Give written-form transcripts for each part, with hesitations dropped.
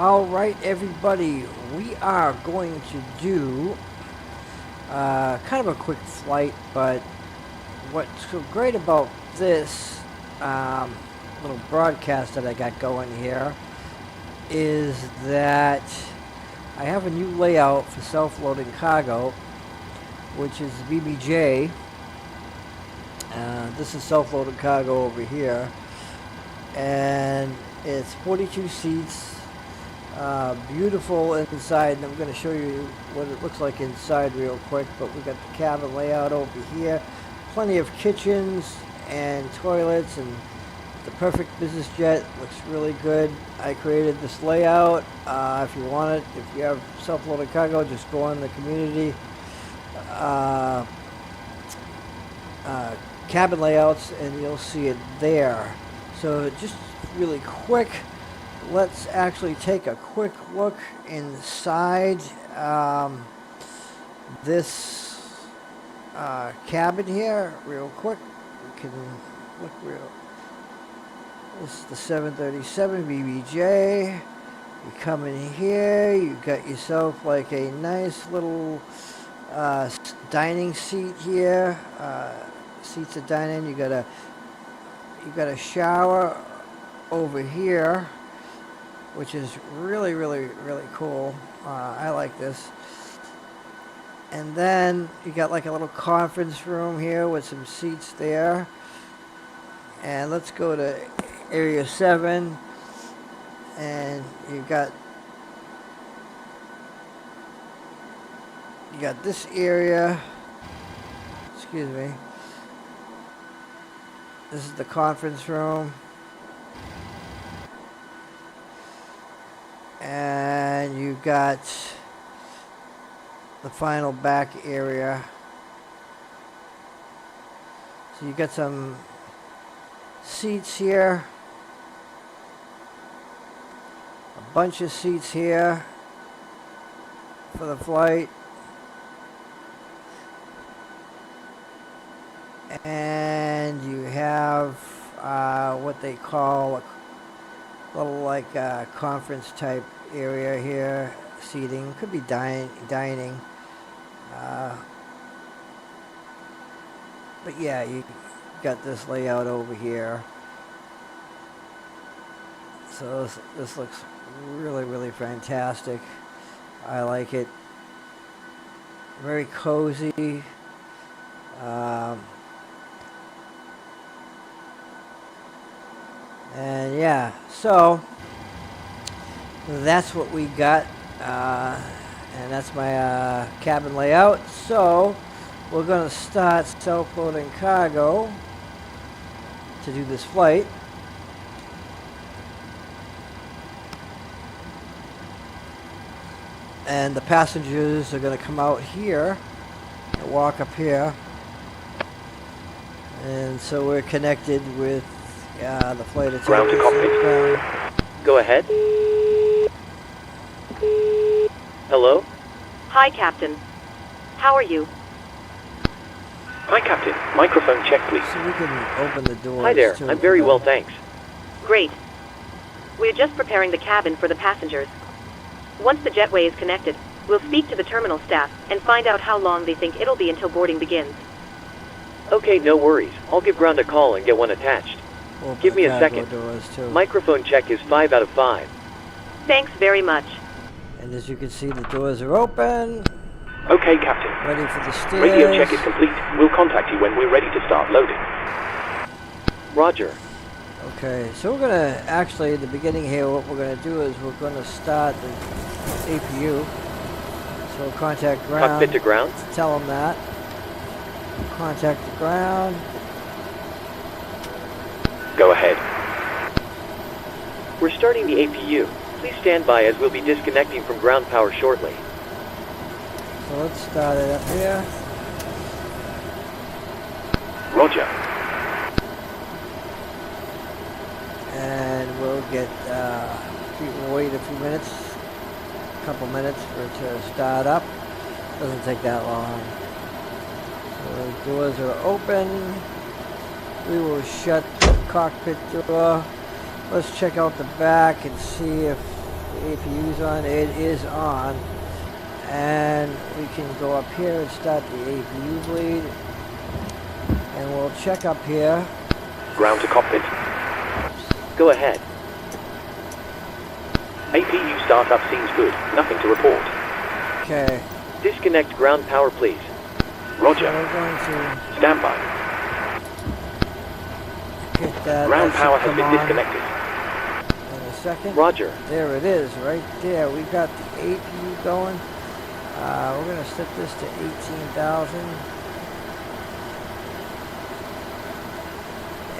Alright everybody, we are going to do kind of a quick flight, but what's so great about this little broadcast that I got going here is that I have a new layout for self-loading cargo, which is BBJ. This is self-loading cargo over here, and it's 42 seats. Beautiful inside, and I'm going to show you what it looks like inside real quick. But we've got the cabin layout over here, plenty of kitchens and toilets, and the perfect business jet. Looks really good. I created this layout. If you want it, if you have self-loaded cargo, just go on the community cabin layouts and you'll see it there. So just really quick, let's actually take a quick look inside this cabin here real quick. We can look real. This is the 737 BBJ. You come in here, you got yourself like a nice little dining seat here. Seats to dine in. You got a shower over here, which is really cool. I like this. And then you got like a little conference room here with some seats there. And let's go to area 7, and you got this area. Excuse me. This is the conference room. And you got the final back area. So you got some seats here. A bunch of seats here for the flight. And you have what they call a little like conference type area here, seating. Could be dining. But yeah, you got this layout over here. So this looks really fantastic. I like it. Very cozy. And yeah, so that's what we got, and that's my cabin layout. So we're going to start self-loading cargo to do this flight. And the passengers are going to come out here and walk up here. And so we're connected with the flight attendants. Ground to cockpit. Go ahead. Hello? Hi, Captain. How are you? Hi, Captain. Microphone check, please. So we can open the doors. Hi there. I'm very well, thanks. Great. We're just preparing the cabin for the passengers. Once the jetway is connected, we'll speak to the terminal staff and find out how long they think it'll be until boarding begins. Okay, no worries. I'll give ground a call and get one attached. Give me a second. Microphone check is 5 out of 5. Thanks very much. And as you can see, the doors are open. Okay, Captain. Ready for the stairs. Radio check is complete. We'll contact you when we're ready to start loading. Roger. Okay, so we're going to actually, at the beginning here, what we're going to do is we're going to start the APU. So we'll contact ground. Cockpit to ground. Tell them that. Contact the ground. Go ahead. We're starting the APU. Please stand by as we'll be disconnecting from ground power shortly. So let's start it up here. Roger. And we'll get, we'll wait a few minutes, a couple minutes for it to start up. Doesn't take that long. So the doors are open. We will shut the cockpit door. Let's check out the back and see if APU's on. It is on. And we can go up here and start the APU bleed. And we'll check up here. Ground to cockpit. Go ahead. APU startup seems good. Nothing to report. Okay. Disconnect ground power, please. Roger. So we're going to Stand by. hit that. Ground That power should has been come on disconnected. in a second. Roger. There it is, right there. We got the APU going. We're going to set this to 18,000.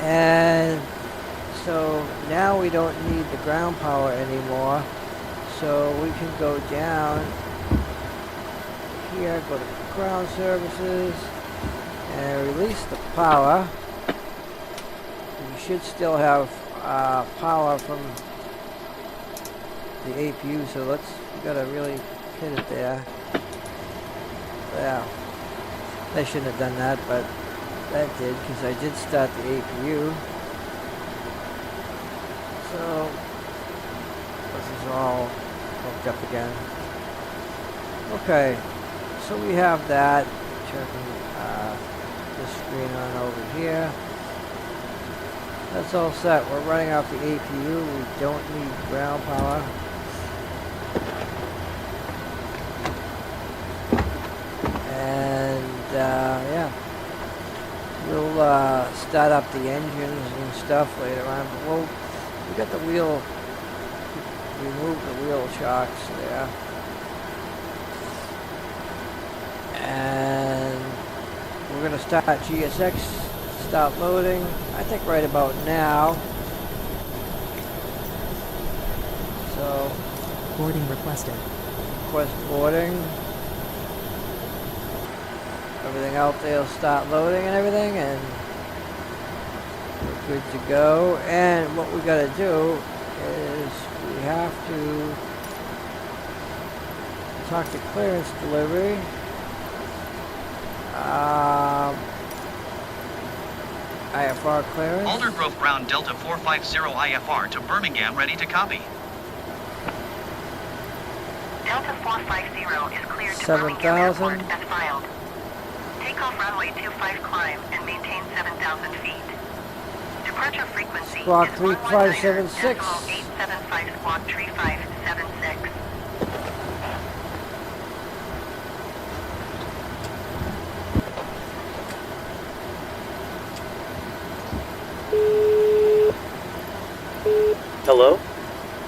And so now we don't need the ground power anymore. So we can go down here, go to ground services, and release the power. We should still have power from the APU, so we gotta really hit it there. Yeah, I shouldn't have done that, but that did, because I did start the APU. So this is all hooked up again. Okay, so we have that. Turning this screen on over here. That's all set. We're running off the APU. We don't need ground power. And yeah, we'll start up the engines and stuff later on. But we got the wheel. Remove the wheel shocks there. And we're going to start GSX, start loading, I think right about now. So, boarding requested. Request boarding. Everything out there will start loading and everything, and we're good to go. And what we got to do is we have to talk to clearance delivery. IFR clearance. Aldergrove Ground Delta 450 IFR to Birmingham, ready to copy. Delta 450 is cleared to 7,000. Birmingham Airport as filed. Takeoff runway 25 climb and maintain 7,000 feet. Departure frequency Squawk is 3576. 875 squawk 3576. Hello?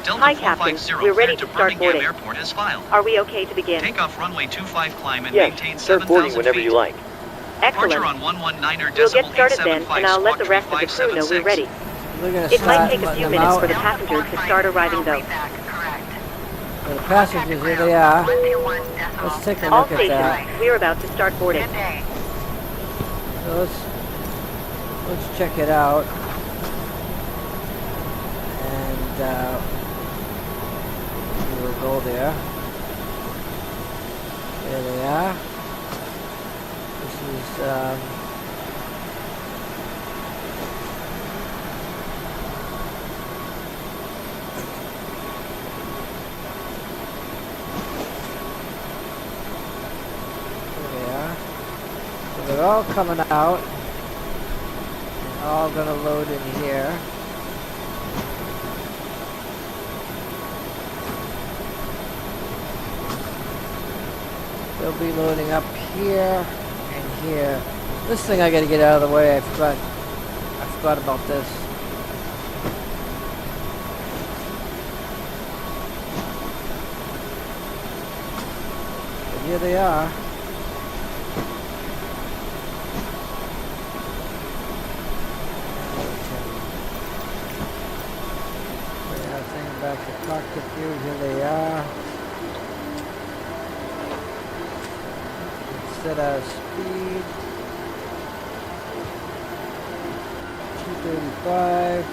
Delta Hi, 450 Captain. We're ready cleared to to start Birmingham boarding. Airport as filed. Are we okay to begin? Takeoff runway 25 climb and maintain Yes, start 7,000 boarding feet. whenever you like. Departure Excellent. on 119er We'll get decimal started then, 875 and I'll let the squawk rest of the crew know we're 3576. ready. We're going to It might start take a letting few them minutes out. for the passengers to start arriving, though. For the passengers, here they are. Let's take a All look at stations, that. we're about to start boarding. So let's check it out. And we'll go there. There they are. This is so they're all coming out and all gonna load in here. They'll be loading up here and here. This thing I gotta get out of the way. I forgot about this. But here they are. Bring that thing back to cockpit view. Here they are. Set our speed 235.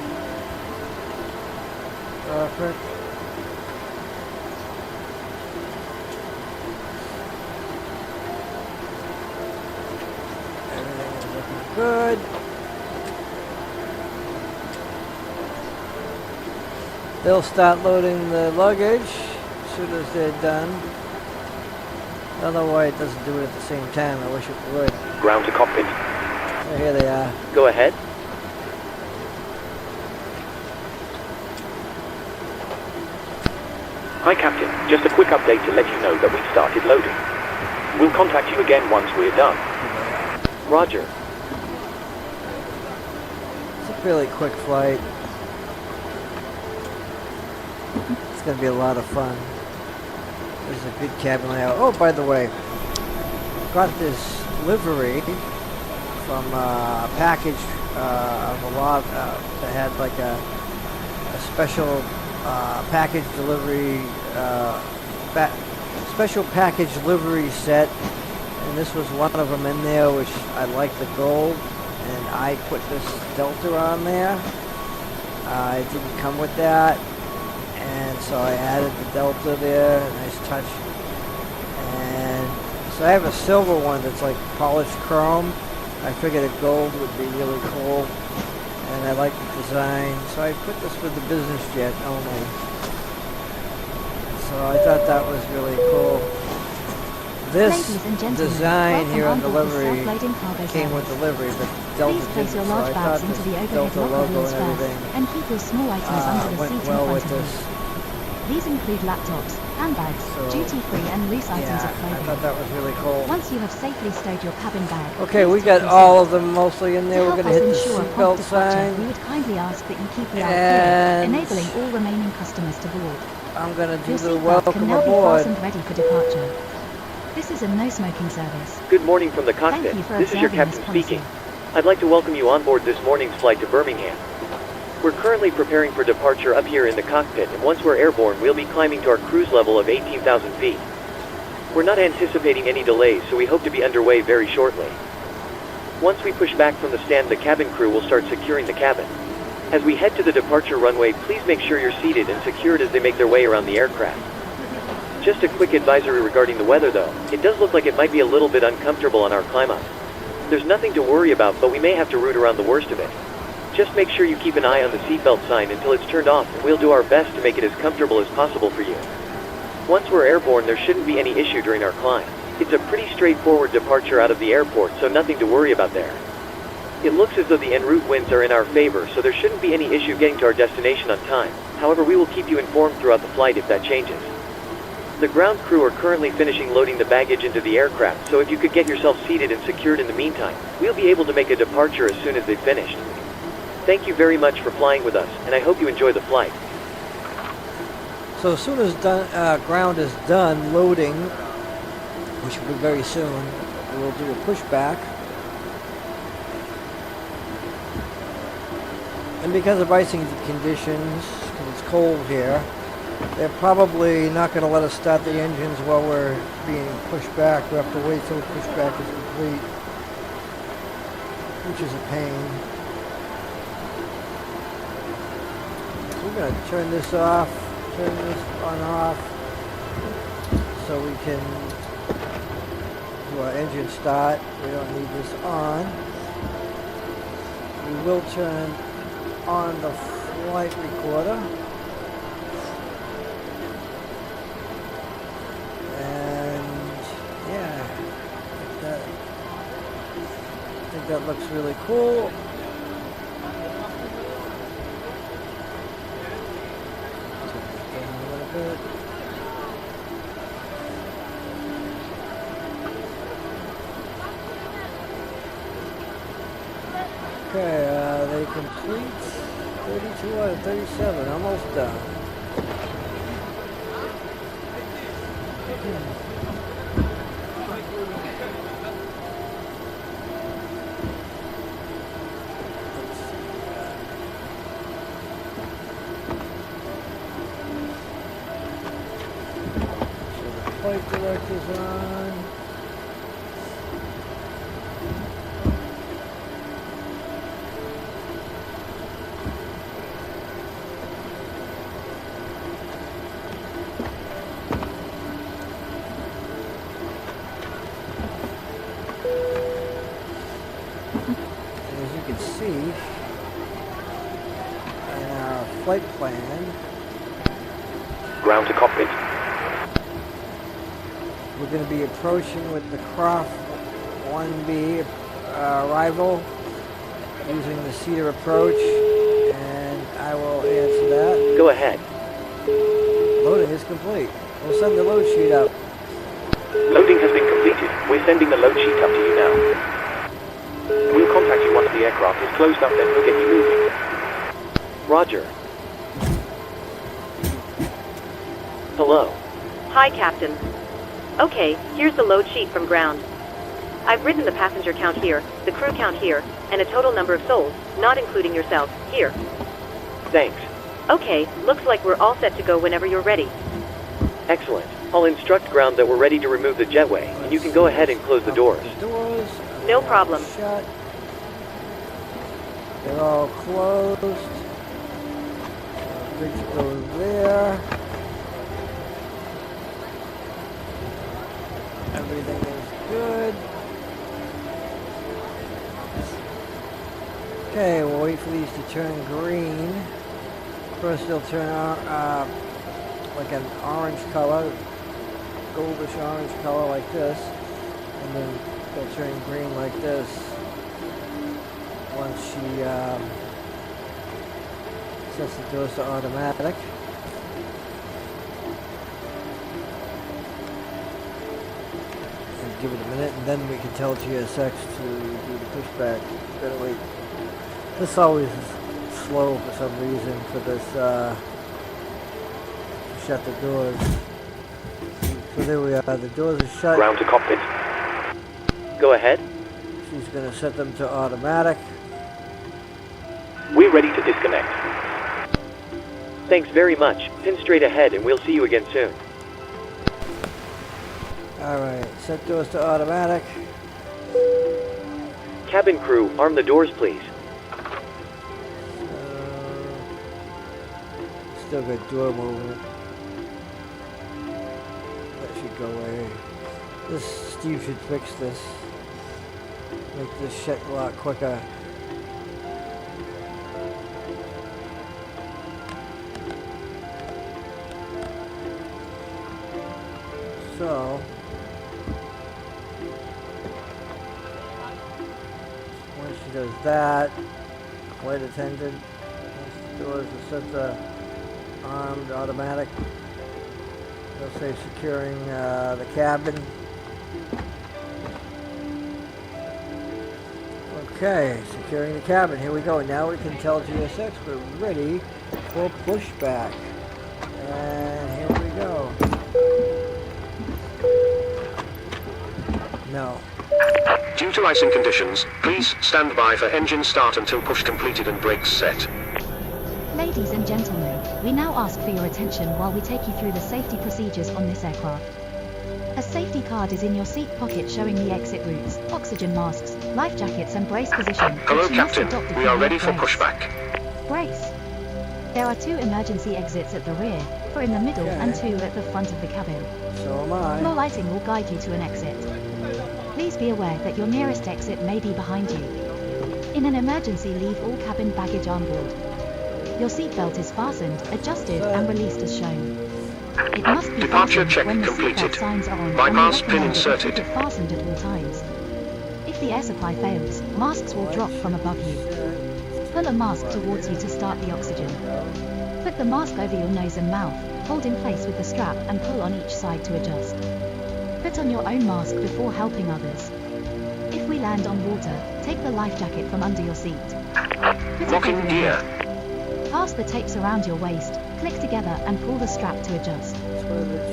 Perfect. Everything is looking good. They'll start loading the luggage as soon as they're done. I don't know why it doesn't do it at the same time. I wish it would. Ground to cockpit. Oh, here they are. Go ahead. Hi Captain, just a quick update to let you know that we've started loading. We'll contact you again once we're done. Roger. It's a fairly quick flight. It's going to be a lot of fun. This is a good cabin layout. Oh, by the way, got this livery from a package of a lot that had like a special package delivery, special package livery set, and this was one of them in there, which I like the gold, and I put this Delta on there. It didn't come with that, and so I added the Delta there. Nice touch. And so I have a silver one that's like polished chrome. I figured a gold would be really cool, and I like the design, so I put this with the business jet only. So I thought that was really cool. This design here on the livery came with delivery, but Delta didn't, so I thought the Delta logo and everything and keep your small items under the went seat well in with front of this. you. These include laptops, handbags, So, duty-free and loose items Yeah, of I clothing. thought that was really cool. Once you have safely stowed your cabin bag, Okay, please we take got your all seat. of them mostly in there. To We're help going to hit us the ensure seatbelt prompt departure, sign. we would kindly ask that you keep the aisle And clear, enabling all remaining customers to board. I'm going to do Your the seatbelt welcome can now be aboard. fastened ready for departure. This is a no-smoking service. Good morning from the Thank cockpit. you for This is your observing captain this policy. speaking. I'd like to welcome you on board this morning's flight to Birmingham. We're currently preparing for departure up here in the cockpit, and once we're airborne, we'll be climbing to our cruise level of 18,000 feet. We're not anticipating any delays, so we hope to be underway very shortly. Once we push back from the stand, the cabin crew will start securing the cabin. As we head to the departure runway, please make sure you're seated and secured as they make their way around the aircraft. Just a quick advisory regarding the weather though. It does look like it might be a little bit uncomfortable on our climb up. There's nothing to worry about, but we may have to route around the worst of it. Just make sure you keep an eye on the seatbelt sign until it's turned off, and we'll do our best to make it as comfortable as possible for you. Once we're airborne, there shouldn't be any issue during our climb. It's a pretty straightforward departure out of the airport, so nothing to worry about there. It looks as though the en route winds are in our favor, so there shouldn't be any issue getting to our destination on time. However, we will keep you informed throughout the flight if that changes. The ground crew are currently finishing loading the baggage into the aircraft, so if you could get yourself seated and secured in the meantime, we'll be able to make a departure as soon as they've finished. Thank you very much for flying with us, and I hope you enjoy the flight. So as soon as ground is done loading, which will be very soon, we'll do a pushback. And because of icing conditions, because it's cold here, they're probably not going to let us start the engines while we're being pushed back. We have to wait till the pushback is complete, which is a pain. So we're going to turn this off, turn this on off, so we can do our engine start. We don't need this on. We will turn on the flight recorder. I think that looks really cool. Turn it down a little bit. Okay, they complete 32 out of 37, almost done. Flight director's on. And as you can see in our flight plan, Ground to cockpit. We're going to be approaching with the Croft 1B arrival using the Cedar approach, and I will answer that. Go ahead. Loading is complete. We'll send the load sheet out. Loading has been completed. We're sending the load sheet up to you now. We'll contact you once the aircraft is closed up, then we'll get you moving. Roger. Hello. Hi, Captain. Okay, here's the load sheet from ground. I've written the passenger count here, the crew count here, and a total number of souls, not including yourself, here. Thanks. Okay, looks like we're all set to go whenever you're ready. Excellent. I'll instruct ground that we're ready to remove the jetway, and you can go ahead and close the doors. The doors. No problem. Shut. They're all closed. Bridge goes there. Everything is good. Okay, we'll wait for these to turn green. First they'll turn like an orange color, goldish orange color like this, and then they'll turn green like this once she sets the doors to automatic. And give it a minute, and then we can tell GSX to do the pushback. Better wait. This always is slow for some reason for this to shut the doors. So there we are, the doors are shut. Ground to cockpit. Go ahead. She's going to set them to automatic. We're ready to disconnect. Thanks very much. Pin straight ahead and we'll see you again soon. Alright, set doors to automatic. Cabin crew, arm the doors please. Still got door movement. That should go away. Steve should fix this. Make this shut a lot quicker. So, once she does that, flight attendant, once the doors are set to armed automatic, they'll say securing the cabin. Okay, securing the cabin. Here we go. Now we can tell GSX we're ready for pushback. And here we go. No. Due to icing conditions, please stand by for engine start until push completed and brakes set. Ladies and gentlemen, we now ask for your attention while we take you through the safety procedures on this aircraft. A safety card is in your seat pocket showing the exit routes, oxygen masks, life jackets and brace position. Hello which you must Captain, adopt if we you are need ready for brace. pushback. Brace. There are 2 emergency exits at the rear, 4 in the middle Okay. and 2 at the front of the cabin. So am I. Floor lighting will guide you to an exit. Please be aware that your nearest exit may be behind you. In an emergency, leave all cabin baggage on board. Your seatbelt is fastened, adjusted and released as shown. It must be Departure fastened check when the completed. seatbelt signs are on. Bypass and we pin recommend that you inserted. keep it fastened at all times. If the air supply fails, masks will drop from above you. Pull a mask towards you to start the oxygen. Put the mask over your nose and mouth, hold in place with the strap and pull on each side to adjust. Put on your own mask before helping others. If we land on water, take the life jacket from under your seat. Put it Locking over your gear. head. Pass the tapes around your waist, click together and pull the strap to adjust.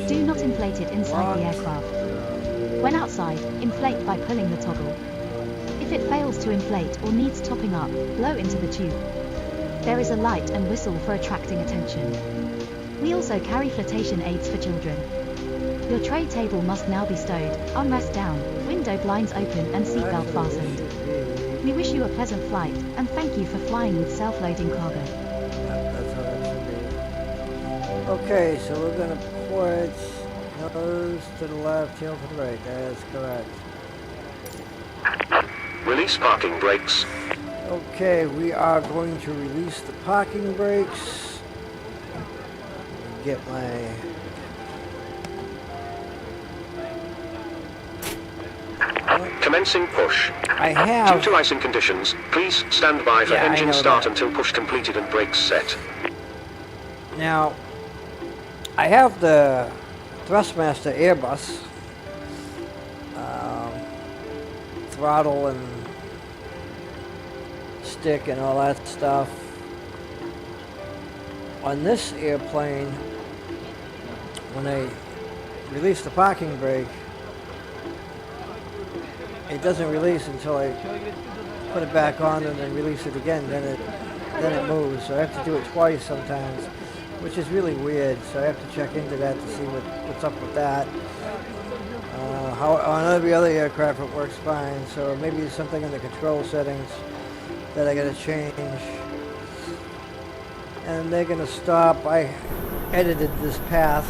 Do not inflate it inside the aircraft. When outside, inflate by pulling the toggle. If it fails to inflate or needs topping up, blow into the tube. There is a light and whistle for attracting attention. We also carry flotation aids for children. Your tray table must now be stowed, armrest down, window blinds open and seatbelt fastened. We wish you a pleasant flight, and thank you for flying with self-loading cargo. That's how that should be. Okay, so we're going to put nose to the left, tail to the right. That is correct. Release parking brakes. Okay, we are going to release the parking brakes. get my... Commencing push. I have... Due to icing conditions, please stand by for Yeah, I engine know start that. until push completed and brakes set. Now, I have the Thrustmaster Airbus throttle and stick and all that stuff. On this airplane, when I release the parking brake, it doesn't release until I put it back on and then release it again. Then it moves. So I have to do it twice sometimes, which is really weird. So I have to check into that to see what's up with that. How on every other aircraft it works fine. So maybe it's something in the control settings that I got to change. And they're gonna stop. I edited this path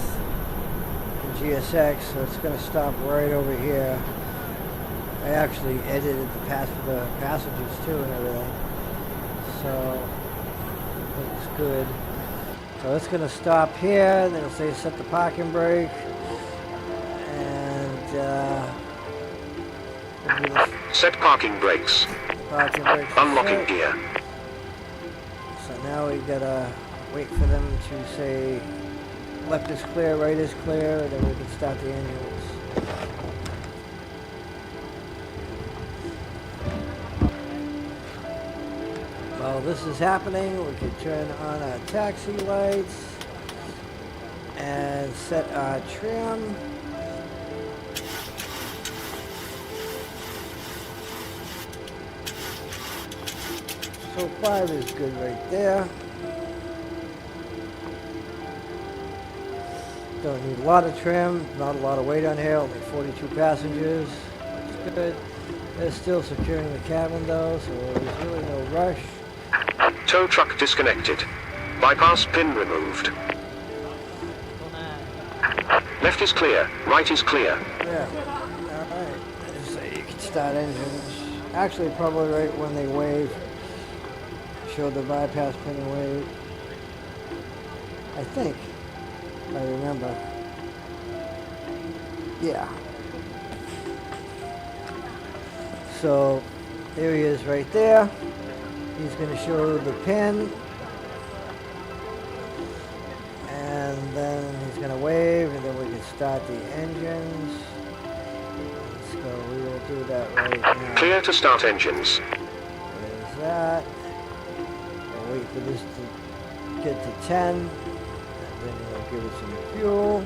in GSX, so it's gonna stop right over here. I actually edited the path for the passengers too and everything. So looks good. So it's gonna stop here, then it'll say set the parking brake. And Set parking brakes. parking brake. Unlocking gear. So now we gotta wait for them to say left is clear, right is clear, and then we can start the engines. While this is happening, we can turn on our taxi lights and set our trim. So 5 is good right there. Don't need a lot of trim, not a lot of weight on here, only 42 passengers. That's good. They're still securing the cabin though, so there's really no rush. Tow truck disconnected. Bypass pin removed. Left is clear, right is clear. Yeah, alright. So you can start engines. Actually, probably right when they wave. Show the bypass pin and wave. I think. If I remember. Yeah. So, there he is right there. He's going to show the pin. And then he's going to wave, and then we can start the engines. So we will do that right now. Clear to start engines. There's that. We'll wait for this to get to 10. And then we'll give it some fuel.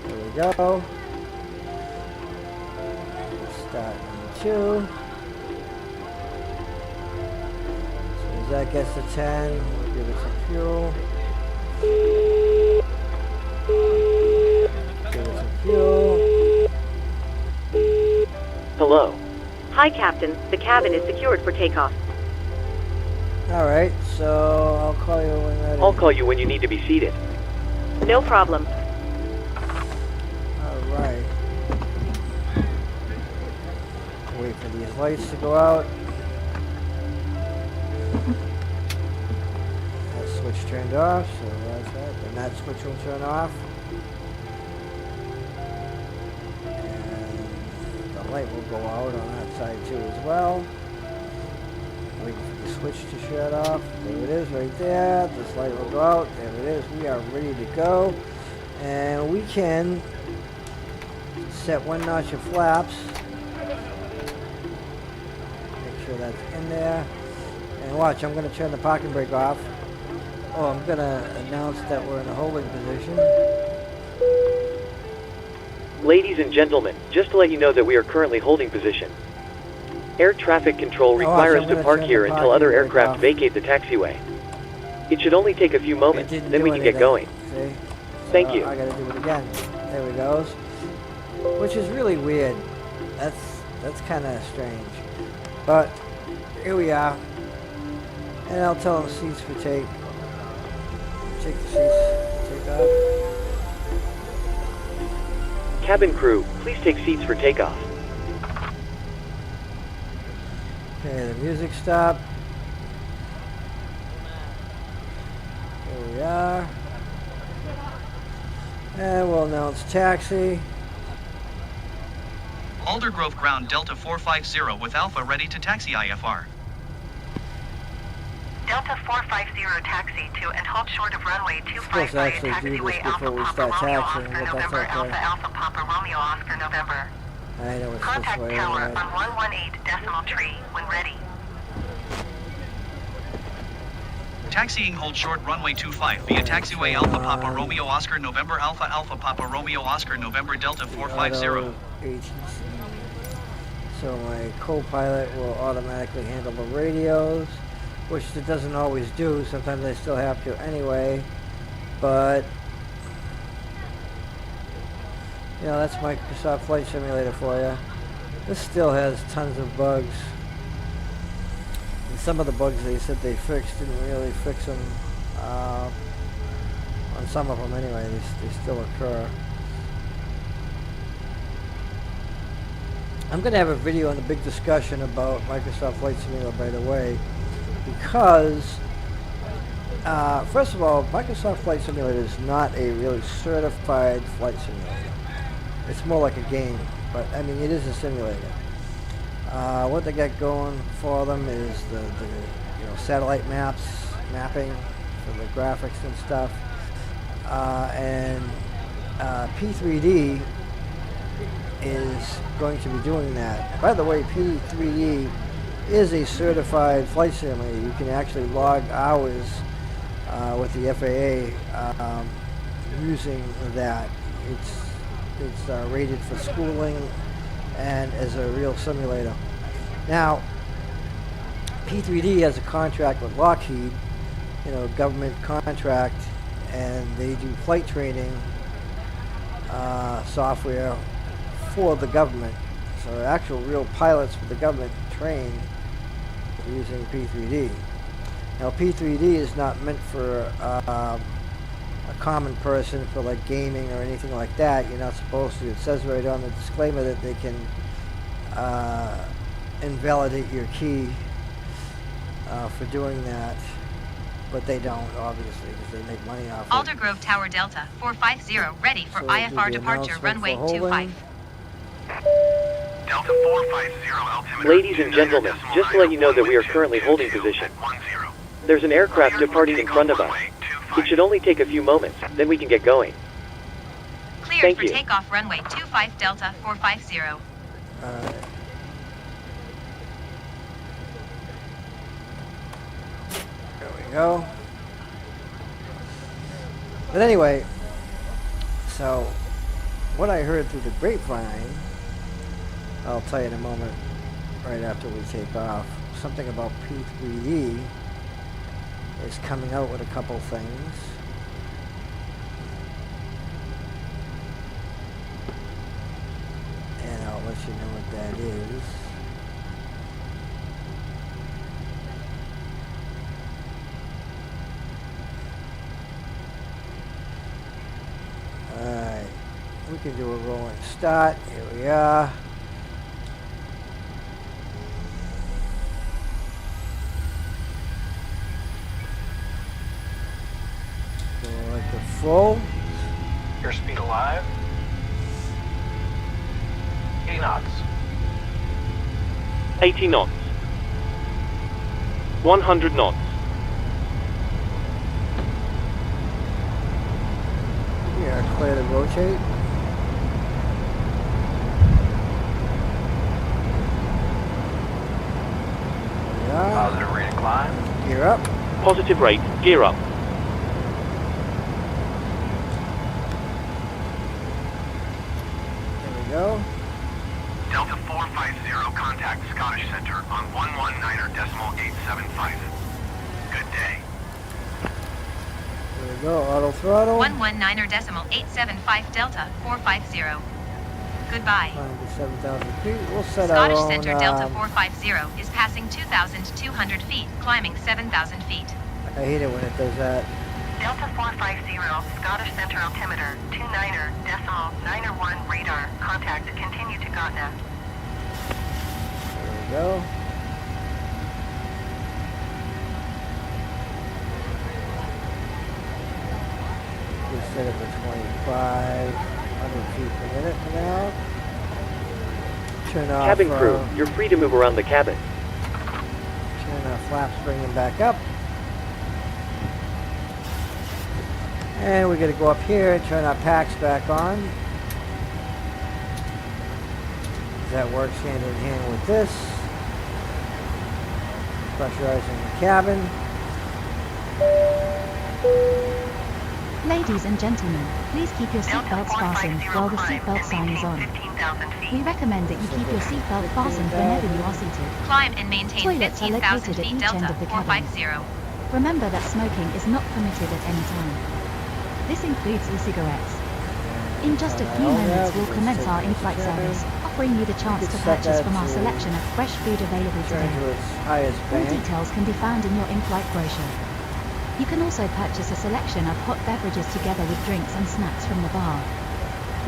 There we go. Start in 2. As that gets to 10, we'll give it some fuel. Give it some fuel. Hello. Hi, Captain. The cabin is secured for takeoff. Alright, so I'll call you when that I'll is. call you when you need to be seated. No problem. Alright. Wait for these lights to go out. That switch turned off, so that's that. Then that switch will turn off. And the light will go out on that side too as well. Waiting for the switch to shut off. There it is right there. This light will go out. There it is. We are ready to go. And we can set 1 notch of flaps. Make sure that's in there. And watch, I'm going to turn the parking brake off. Oh, I'm going to announce that we're in a holding position. Ladies and gentlemen, just to let you know that we are currently holding position. Air traffic control requires us to park here until other aircraft vacate the taxiway. It should only take a few moments, then we can get going. See? Thank you. I gotta do it again. There we go. Which is really weird. That's kind of strange. But here we are. And I'll tell them seats for take. Take the seats. Take off. Cabin crew, please take seats for takeoff. Okay, the music stopped. Here we are. And we'll announce taxi. Aldergrove ground Delta 450 with Alpha ready to taxi IFR. Delta 450 taxi to and hold short of runway 25 Supposed to actually do this before we start taxiing, but that's November okay. Alpha Alpha Papa Romeo Oscar November. I know it's Contact this way tower anyway. on 118.3 when ready. Taxiing hold short runway 25 via taxiway Alpha Papa Romeo Oscar November Alpha Alpha Papa Romeo Oscar November Delta 450. Auto ATC. So my co-pilot will automatically handle the radios, which it doesn't always do. Sometimes I still have to anyway. But you know, that's Microsoft Flight Simulator for you. This still has tons of bugs. And some of the bugs they said they fixed didn't really fix them. On some of them anyway, they still occur. I'm going to have a video on the big discussion about Microsoft Flight Simulator, by the way, because first of all, Microsoft Flight Simulator is not a really certified flight simulator. It's more like a game, but I mean it is a simulator. What they got going for them is the you know, satellite mapping for the graphics and stuff, and P3D is going to be doing that. By the way, P3D is a certified flight simulator. You can actually log hours with the FAA using that. It's rated for schooling and as a real simulator. Now, P3D has a contract with Lockheed, you know, government contract, and they do flight training software for the government. So actual real pilots for the government train using P3D. Now P3D is not meant for a common person, for like gaming or anything like that. You're not supposed to. It says right on the disclaimer that they can invalidate your key for doing that, but they don't, obviously, because they make money off it. Aldergrove Tower Delta 450 ready for So IFR the departure announcement runway for holding. 25. Delta 450 altimeter. Ladies and gentlemen, just to let you know that we are currently holding position. There's an aircraft departing in front of us. It should only take a few moments, then we can get going. Cleared Thank for you. takeoff runway 25 Delta 450. There we go. But anyway, so what I heard through the grapevine, I'll tell you in a moment, right after we take off, something about P3D is coming out with a couple things. And I'll let you know what that is. Alright, we can do a rolling start. Here we are. Go like the full. Airspeed alive. 80 knots. 80 knots. 100 knots. Yeah, clear to rotate. Yeah. Positive rate of climb. Gear up. Positive rate, gear up. There we go. Delta 450 contact Scottish Center on 119.875. Good day. There we go. Auto throttle. 119.875 Delta 450. Goodbye. Climb to 7,000 feet. We'll set our Scottish own. Center Delta 450 is passing 2,200 feet, climbing 7,000 feet. I hate it when it does that. Delta 450, Scottish Center altimeter 29.901 radar. Contact continue to Gotna. There we go. instead of the 2,500 feet per minute for now. Turn off. Cabin crew, you're free to move around the cabin. Turn our flaps, bring them back up. And we're going to go up here and turn our packs back on. That works hand in hand with this. Pressurizing the cabin. Ladies and gentlemen, please keep your seatbelts fastened while the seatbelt sign is on. We recommend that you keep your seatbelt fastened whenever you are seated. Climb and maintain Toilets are 15,000 located at feet each Delta end of the cabin. 450. Remember that smoking is not permitted at any time. This includes e-cigarettes. In just a few moments we'll commence our in-flight service, offering you the chance to purchase from our selection of fresh food available Turn to today. its highest All bank. details can be found in your in-flight brochure. You can also purchase a selection of hot beverages together with drinks and snacks from the bar.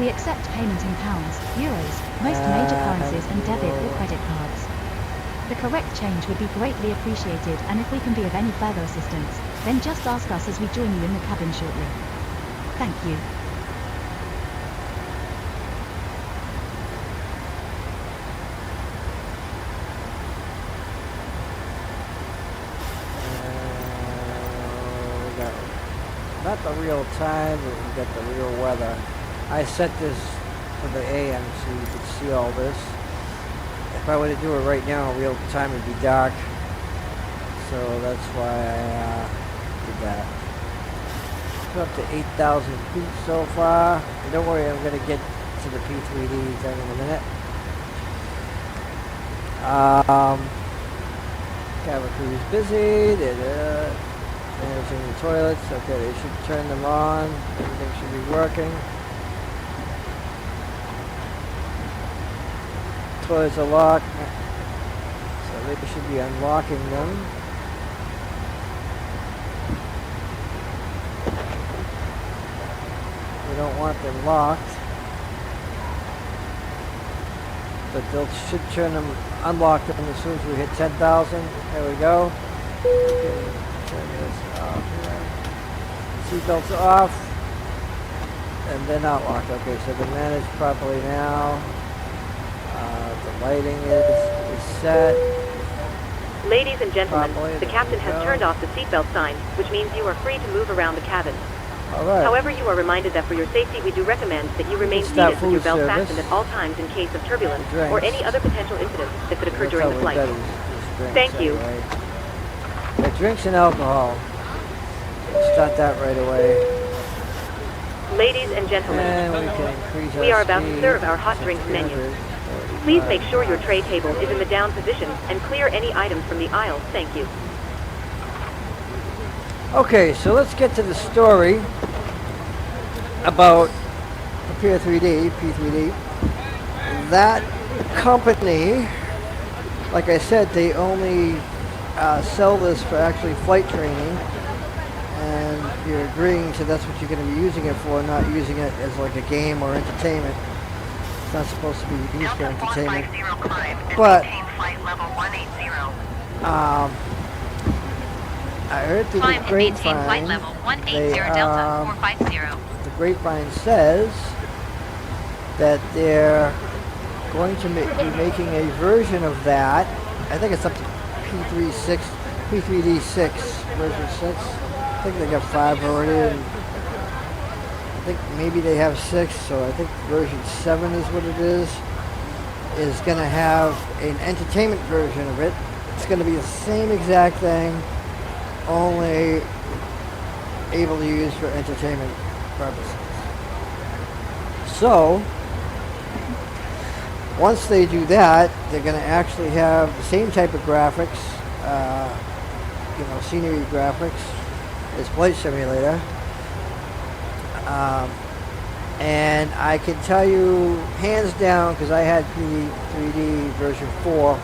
We accept payment in pounds, euros, most major currencies and debit or credit cards. The correct change would be greatly appreciated, and if we can be of any further assistance, then just ask us as we join you in the cabin shortly. Thank you. Not the real time, but we got the real weather. I set this for the AM so you could see all this. If I were to do it right now in real time, it'd be dark. So that's why I did that. We're up to 8,000 feet so far. And don't worry, I'm going to get to the P3D thing in a minute. Cabin crew is busy. Managing the toilets. Okay, they should turn them on. Everything should be working. Toilets are locked, so they should be unlocking them. We don't want them locked, but they should turn them, unlock them as soon as we hit 10,000. There we go. Okay, turn this off here. Seatbelts off, and they're not locked. Okay, so they're managed properly now. The lighting is set. Ladies and gentlemen, Properly, the captain has turned off the seatbelt sign, which means you are free to move around the cabin. All right. However, you are reminded that for your safety, we do recommend that you remain Stop seated with your food belt service. fastened at all times in case of turbulence Drinks. or any other potential incidents that could occur That's during how the we flight. got is drinks Thank you. anyway. Yeah, drinks and alcohol. Start that right away. Ladies and gentlemen, And we can increase we our are about to speed serve our hot to drinks menu. 300. Please make sure your tray table is in the down position and clear any items from the aisle. Thank you. Okay, so let's get to the story about the P3D. That company, like I said, they only sell this for actually flight training, and you're agreeing to that's what you're going to be using it for, not using it as like a game or entertainment. It's not supposed to be used for entertainment. But I heard through Climb the and maintain flight grapevine, level 180 Delta 450. the grapevine says that they're going to be making a version of that. I think it's up to P3D6 version 6. I think they got 5 already. And I think maybe they have 6, so I think version 7 is what it is going to have an entertainment version of it. It's going to be the same exact thing, only able to use for entertainment purposes. So, once they do that, they're going to actually have the same type of graphics, scenery graphics as Flight Simulator. And I can tell you hands down, because I had P3D version 4,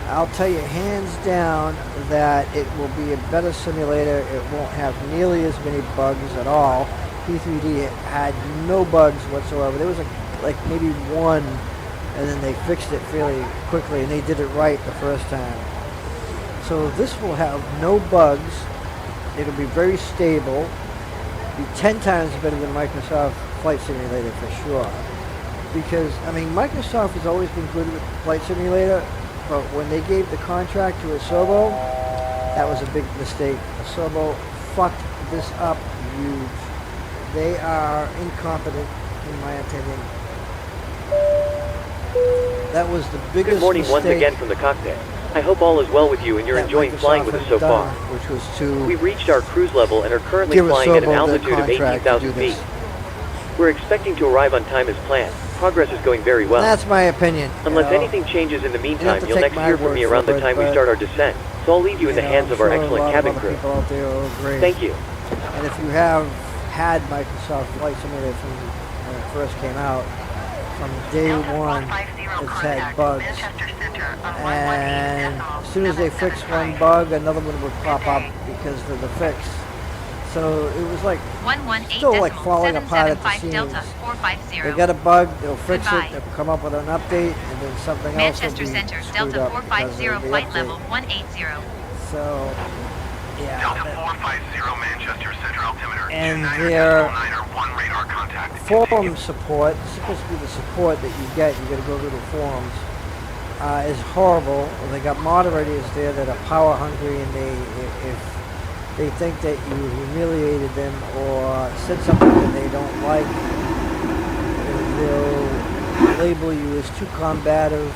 I'll tell you hands down that it will be a better simulator. It won't have nearly as many bugs at all. P3D had no bugs whatsoever. There was like maybe one, and then they fixed it fairly quickly, and they did it right the first time. So this will have no bugs. It'll be very stable. be 10 times better than Microsoft Flight Simulator for sure. Because, I mean, Microsoft has always been good with Flight Simulator, but when they gave the contract to Asobo, that was a big mistake. Asobo fucked this up huge. They are incompetent, in my opinion. That was the biggest Good morning mistake once again from the cockpit. I hope all is well with you and you're that enjoying flying with us so done, far. which was to We've reached our cruise level and are currently give flying at an Asobo the altitude of contract to 18,000 do feet. this. We're expecting to arrive on time as planned. Progress is going very well. That's my opinion. Unless you know. anything changes in the have meantime, to you'll take next my hear from me word around for the it, time we but, start our descent. So I'll leave you in the hands I'm of our sure a excellent lot cabin of other crew. people out there will agree. Thank you. And if you have had Microsoft Flight Simulator from when it first came out, from day one, it's had bugs. And as soon as they fix one bug, another one would pop up because of the fix. So it was like still like falling apart at the seams. Delta 450. They got a bug, they'll fix Goodbye. it, they'll come up with an update, and then something else will Manchester be Center, screwed Delta up because 450, of the flight update. level 180. So, yeah. Delta that- 450 Manchester Center altimeter. And 29er, their Decimal 9er, 1 radar contact. forum support, it's supposed to be the support that you get, you gotta go to the forums, is horrible. They got moderators there that are power hungry, and if they think that you humiliated them or said something that they don't like, they'll label you as too combative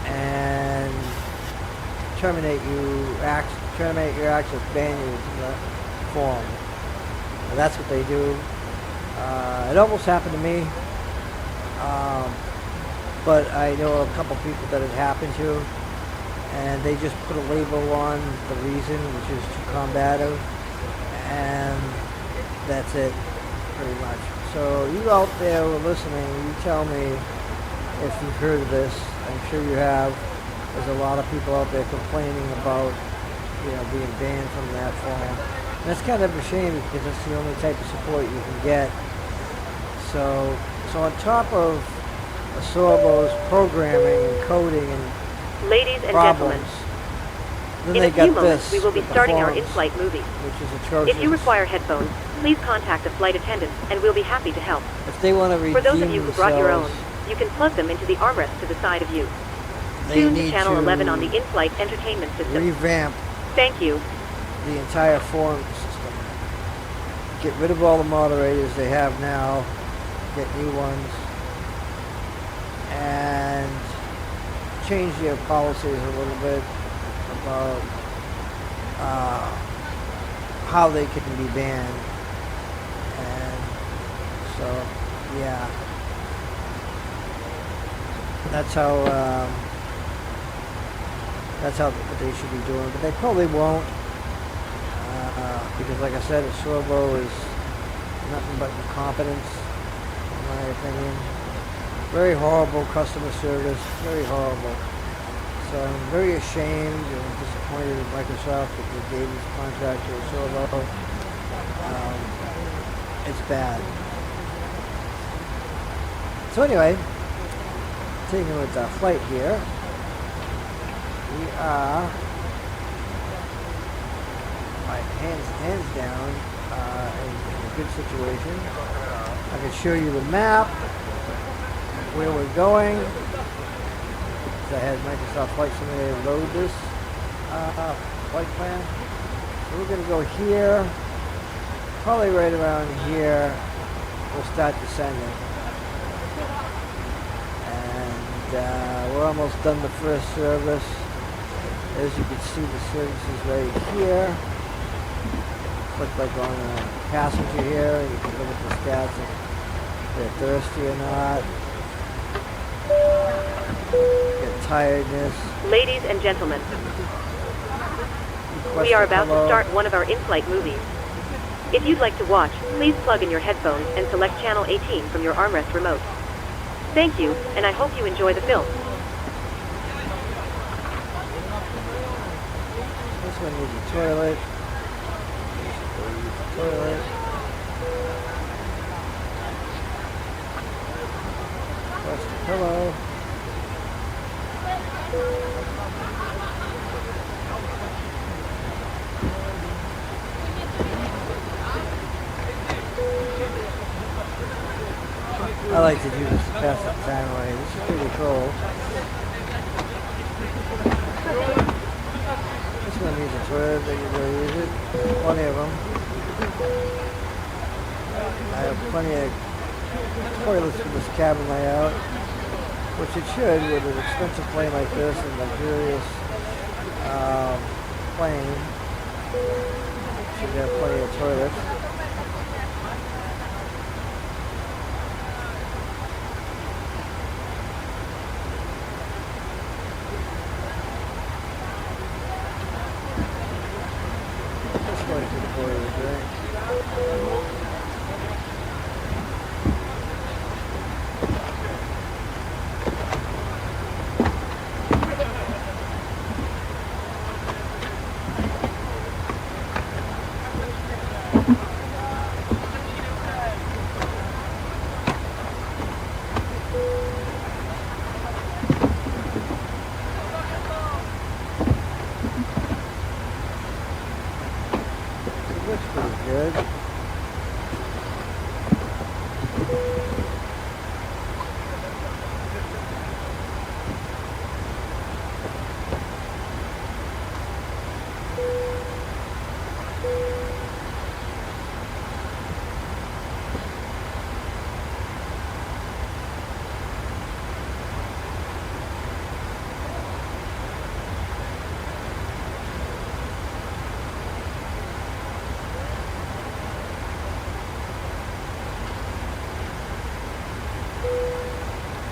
and terminate your access, ban you from the forum. And that's what they do. It almost happened to me, but I know a couple people that it happened to, and they just put a label on the reason, which is too combative, and that's it, pretty much. So you out there who are listening, you tell me if you've heard of this. I'm sure you have. There's a lot of people out there complaining about, being banned from that forum. And that's kind of a shame because it's the only type of support you can get. So on top of Asorbo's programming and coding and Ladies and problems, gentlemen, then in they a few got moments this. we will be with the starting our forums, in-flight movie. which is atrocious. If you require headphones, please contact the flight attendant and we'll be happy to help. If they want to redeem For those of you who brought your own, themselves, you can plug them into the armrest to the side of you. they Tune to need channel to 11 on the in-flight entertainment system. revamp Thank you. the entire forum system. Get rid of all the moderators they have now, get new ones, and change their policies a little bit about how they can be banned. And so, yeah. That's how what they should be doing, but they probably won't, because like I said, Asorbo is nothing but incompetence, in my opinion. Very horrible customer service, very horrible. So I'm very ashamed and disappointed with Microsoft that they gave this contract to Asorbo. It's bad. So anyway, taking with our flight here, we are, like, hands down, in a good situation. I can show you the map, where we're going. I had Microsoft Flight Simulator load this flight plan. So we're going to go here, probably right around here. We'll start descending. And we're almost done the first service. As you can see, the service is right here. Click like on a passenger here. You can look at the stats if they're thirsty or not. Get tiredness. Ladies and gentlemen, we are about to start one of our in-flight movies. If you'd like to watch, please plug in your headphones and select channel 18 from your armrest remote. Thank you, and I hope you enjoy the film. This one needs a toilet. Use the toilet. Plus the pillow. I like to do this to pass up time away. This is pretty cool. This one needs a toilet, they can really use it. Plenty of them. I have plenty of toilets for this cabin layout, which it should with an expensive plane like this and luxurious plane. Should have plenty of toilets. Just going to the boiler drink. Looks pretty good.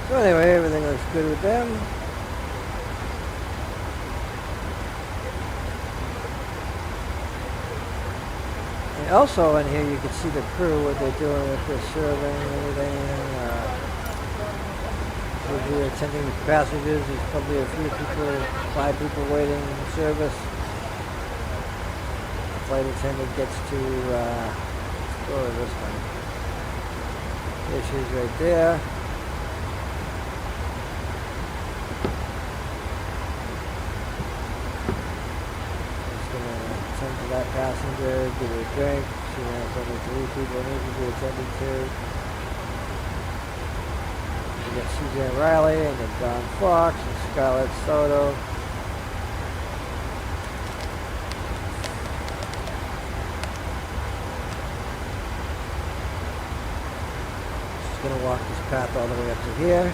So anyway, everything looks good with them. And also in here you can see the crew, what they're doing with their serving and everything. If you're attending the passengers, there's probably a few people, 5 people waiting in service. The flight attendant gets to go to this one. There she is right there. That passenger, give her a drink. She has only 3 people need to be attended to. We got Suzanne Riley and then Don Fox and Scarlett Soto. She's going to walk this path all the way up to here.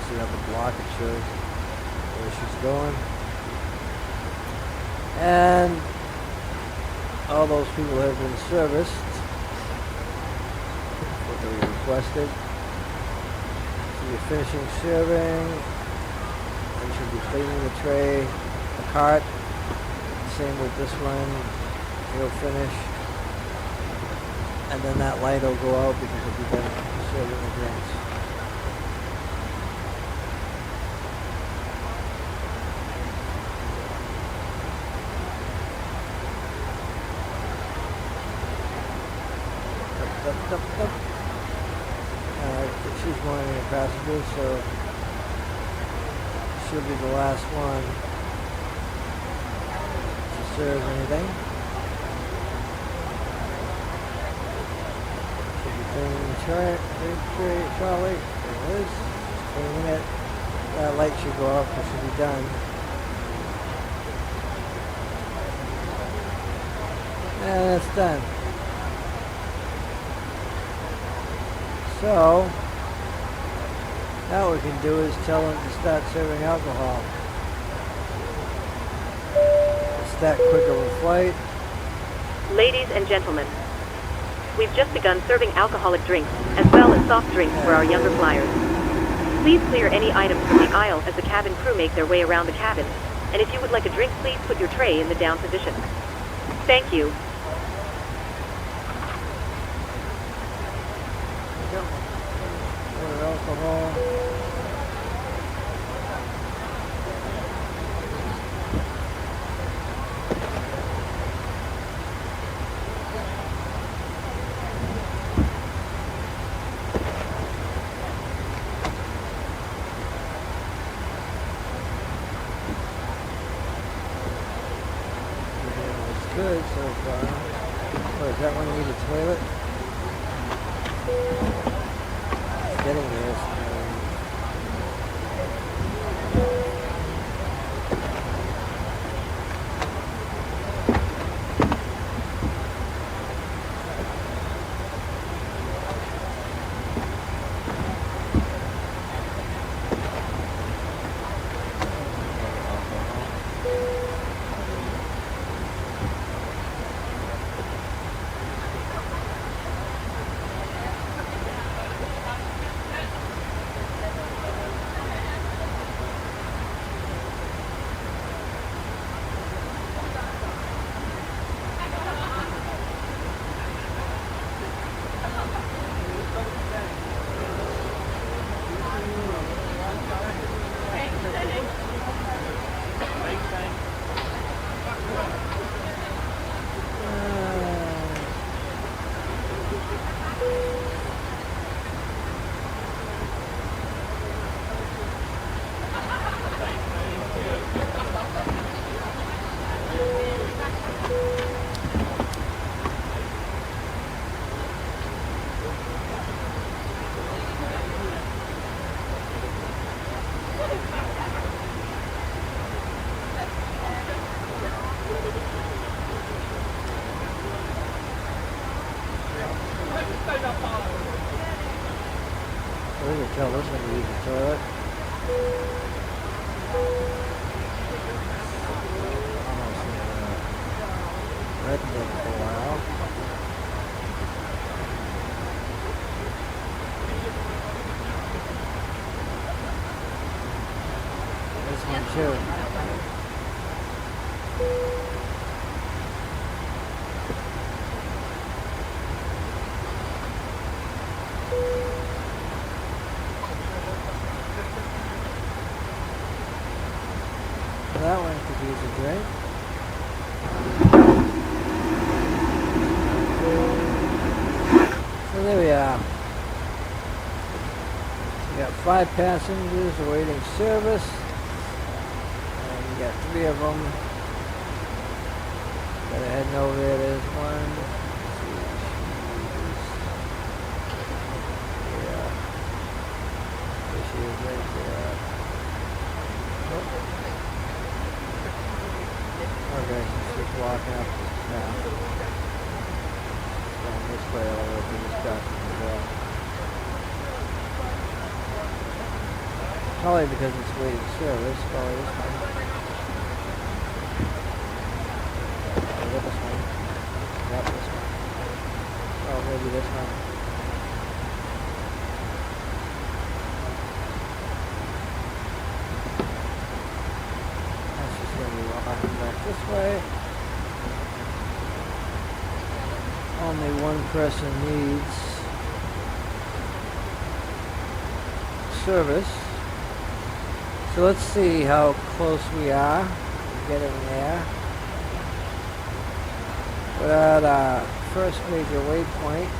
See how the block it shows where she's going. And all those people have been serviced, what they requested. So you're finishing serving, and you should be cleaning the tray, the cart. Same with this one, you'll finish. And then that light will go out because you'll be done serving the drinks. She's one of the passengers, so she'll be the last one to serve anything. She'll be cleaning the tray, Charlie. There it is. She's cleaning it. That light should go off, it should be done. And it's done. So, now what we can do is tell them to start serving alcohol. It's that quick of a flight. Ladies and gentlemen, we've just begun serving alcoholic drinks, as well as soft drinks for our younger flyers. Please clear any items from the aisle as the cabin crew make their way around the cabin, and if you would like a drink, please put your tray in the down position. Thank you. Order alcohol. Good so far. Oh, does that one need a toilet? getting there. We can tell this one to use the toilet. Almost reddened it for a while. This one too. That one could use a drink. So there we are. We got 5 passengers awaiting service. And we got 3 of them that are heading over there. There's one. Yeah. There she is right there. Okay, she's walking up now. Going this way all the way to this bathroom as well. Probably because it's waiting service. Probably this one. Maybe this one. Not this one. Oh, maybe this one. This way. Only one person needs service. So let's see how close we are to getting there. We're at our first major waypoint.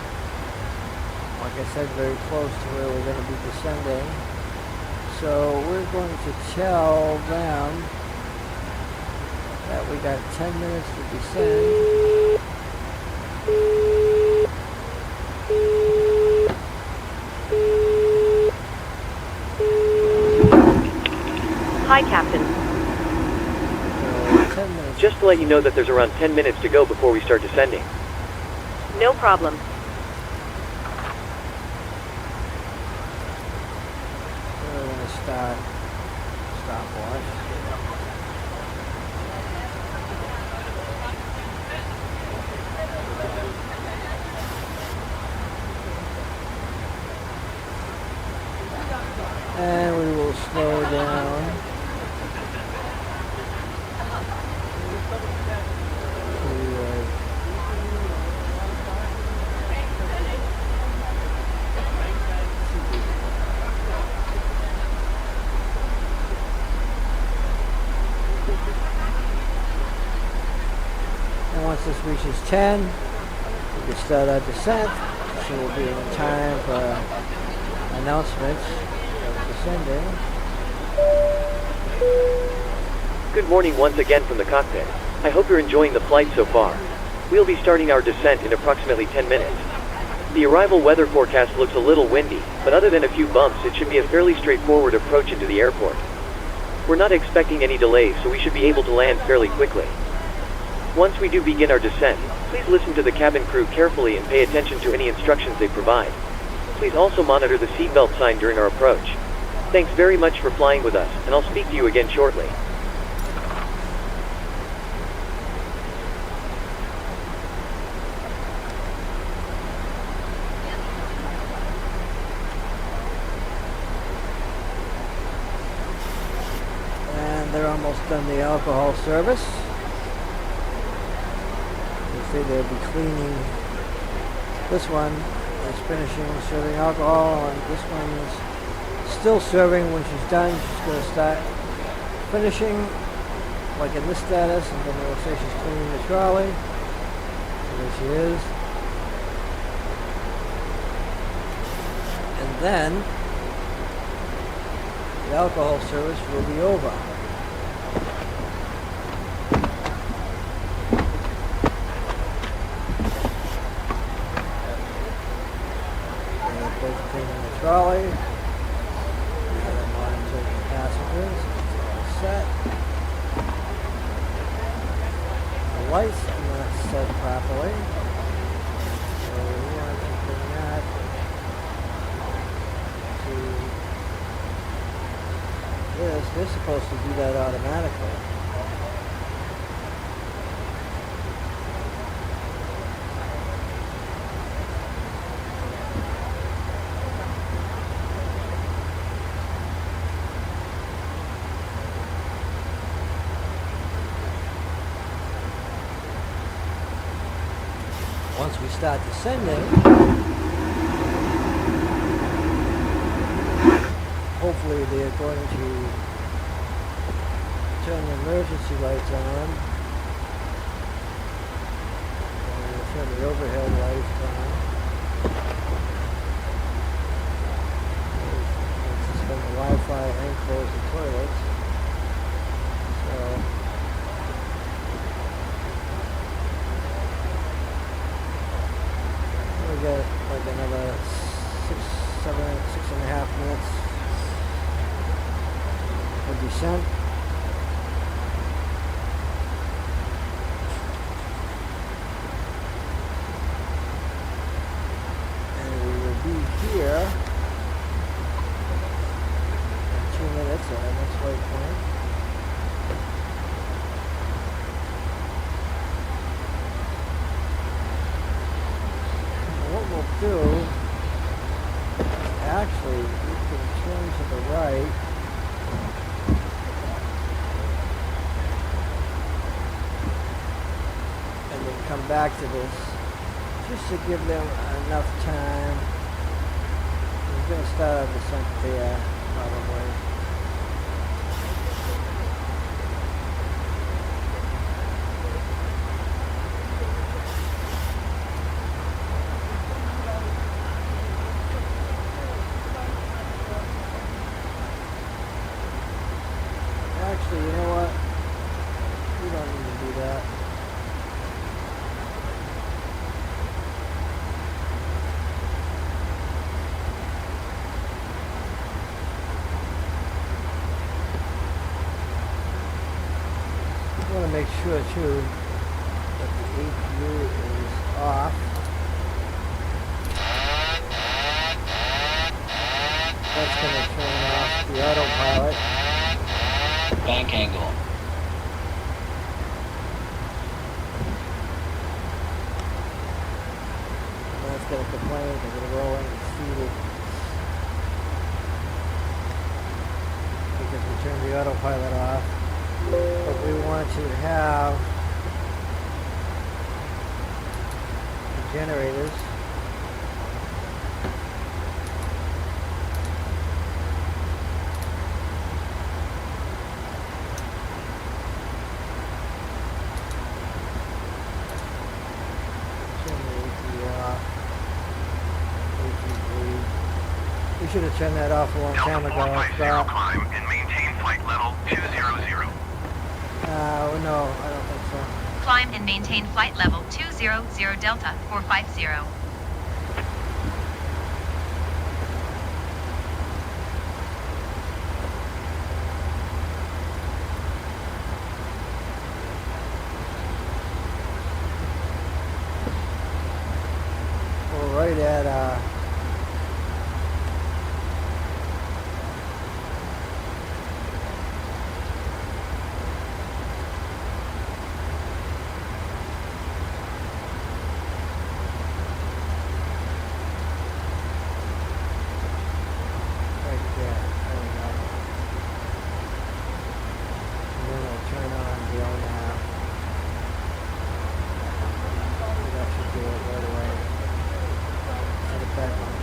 Like I said, very close to where we're going to be descending. So we're going to tell them that we got 10 minutes to descend. Hi, Captain. So 10 minutes. Just to let you know that there's around 10 minutes to go before we start descending. No problem. We're going to start stopwatch. And we will slow down to and once this reaches 10, we can start our descent, so we'll be in time for announcements. Good morning once again from the cockpit. I hope you're enjoying the flight so far. We'll be starting our descent in approximately 10 minutes. The arrival weather forecast looks a little windy, but other than a few bumps, it should be a fairly straightforward approach into the airport. We're not expecting any delays, so we should be able to land fairly quickly. Once we do begin our descent, please listen to the cabin crew carefully and pay attention to any instructions they provide. Please also monitor the seatbelt sign during our approach. Thanks very much for flying with us, and I'll speak to you again shortly. And they're almost done the alcohol service. They say they'll be cleaning. This one is finishing serving alcohol, and this one is still serving. When she's done, she's going to start finishing, like in this status, and then they'll say she's cleaning the trolley. So there she is. And then the alcohol service will be over. Cleaning the trolley. We have them monitoring the passengers. It's all set. The lights are not set properly, so we want to bring that to this. They're supposed to do that automatically. Once we start descending, hopefully they're going to turn the emergency lights on, and they'll turn the overhead lights on. They'll suspend the Wi-Fi and close the toilets. So we got like another 6.5 minutes for descent. And we will be here in 2 minutes at our next waypoint. Do actually, we can turn to the right and then come back to this just to give them enough time. We're going to start our descent there probably. Actually, you know what? We don't need to do that. I want to make sure too that the APU is off. That's going to turn off the autopilot. Bank angle. That's going to complain because it'll roll in and seated. Because we turned the autopilot off. But we want to have the generators. We should have turned that off a long time ago. Climb and maintain flight level 200. No, I don't think so. Climb and maintain flight level 200 Delta 450. right at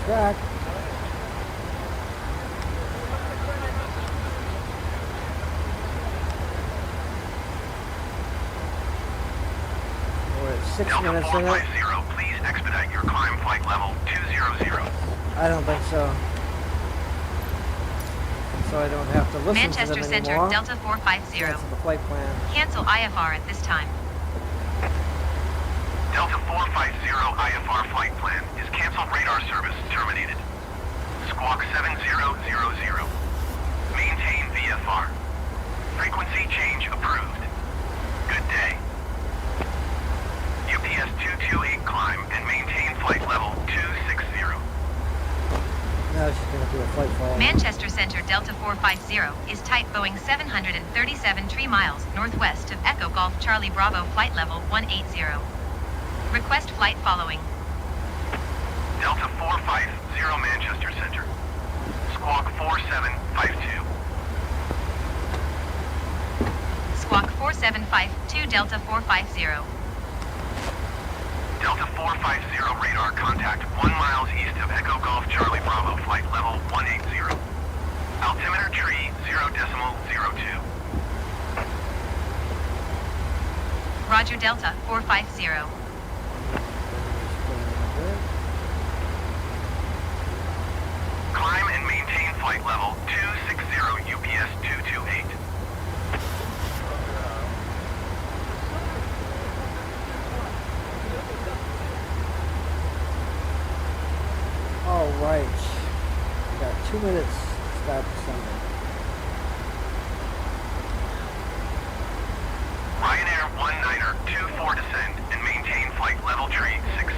track. We're at 6 Delta minutes in it. 450, please expedite your climb flight level 200. I don't think so. So I don't have to listen Manchester to them Center, anymore. Delta 450. Cancel the flight plan. Cancel IFR at this time. Delta 450 IFR flight plan is canceled. Radar service terminated. Squawk 7000. Maintain VFR. Frequency change approved. Good day. UPS 228 climb and maintain flight level 260. Now she's going to do a flight follow. Manchester Center, Delta 450 is type Boeing 737 3 miles northwest of Echo Golf Charlie Bravo flight level 180. Request flight following. Delta 450 Manchester Center. Squawk 4752. Squawk 4752 Delta 450. Delta 450 radar contact 1 miles east of Echo Golf Charlie Bravo flight level 180. Altimeter tree 0.02. Roger Delta 450. Climb and maintain flight level 260 UPS 228. All right. We got 2 minutes to start descending. Ryanair 19er 24 descend and maintain flight level tree 60.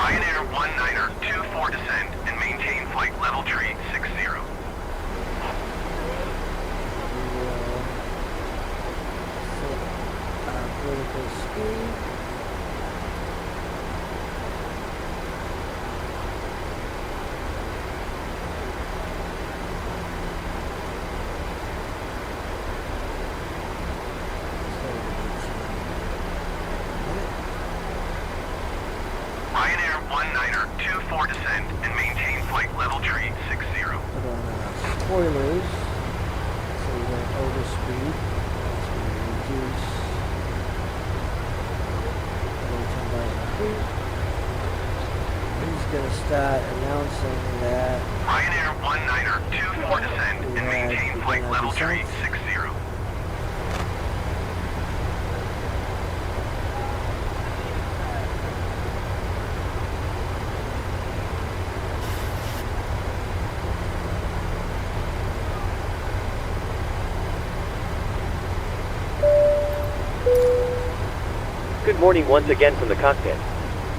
Ryanair 19er 24 descend and maintain flight level tree 60. Vertical speed. Ryanair 19er 24 descend and maintain flight level tree 60. Put on spoilers. So we went over speed. So we reduce. He's going to start announcing that Ryanair 19er 24 descend and maintain flight level tree 60. Good morning once again from the cockpit.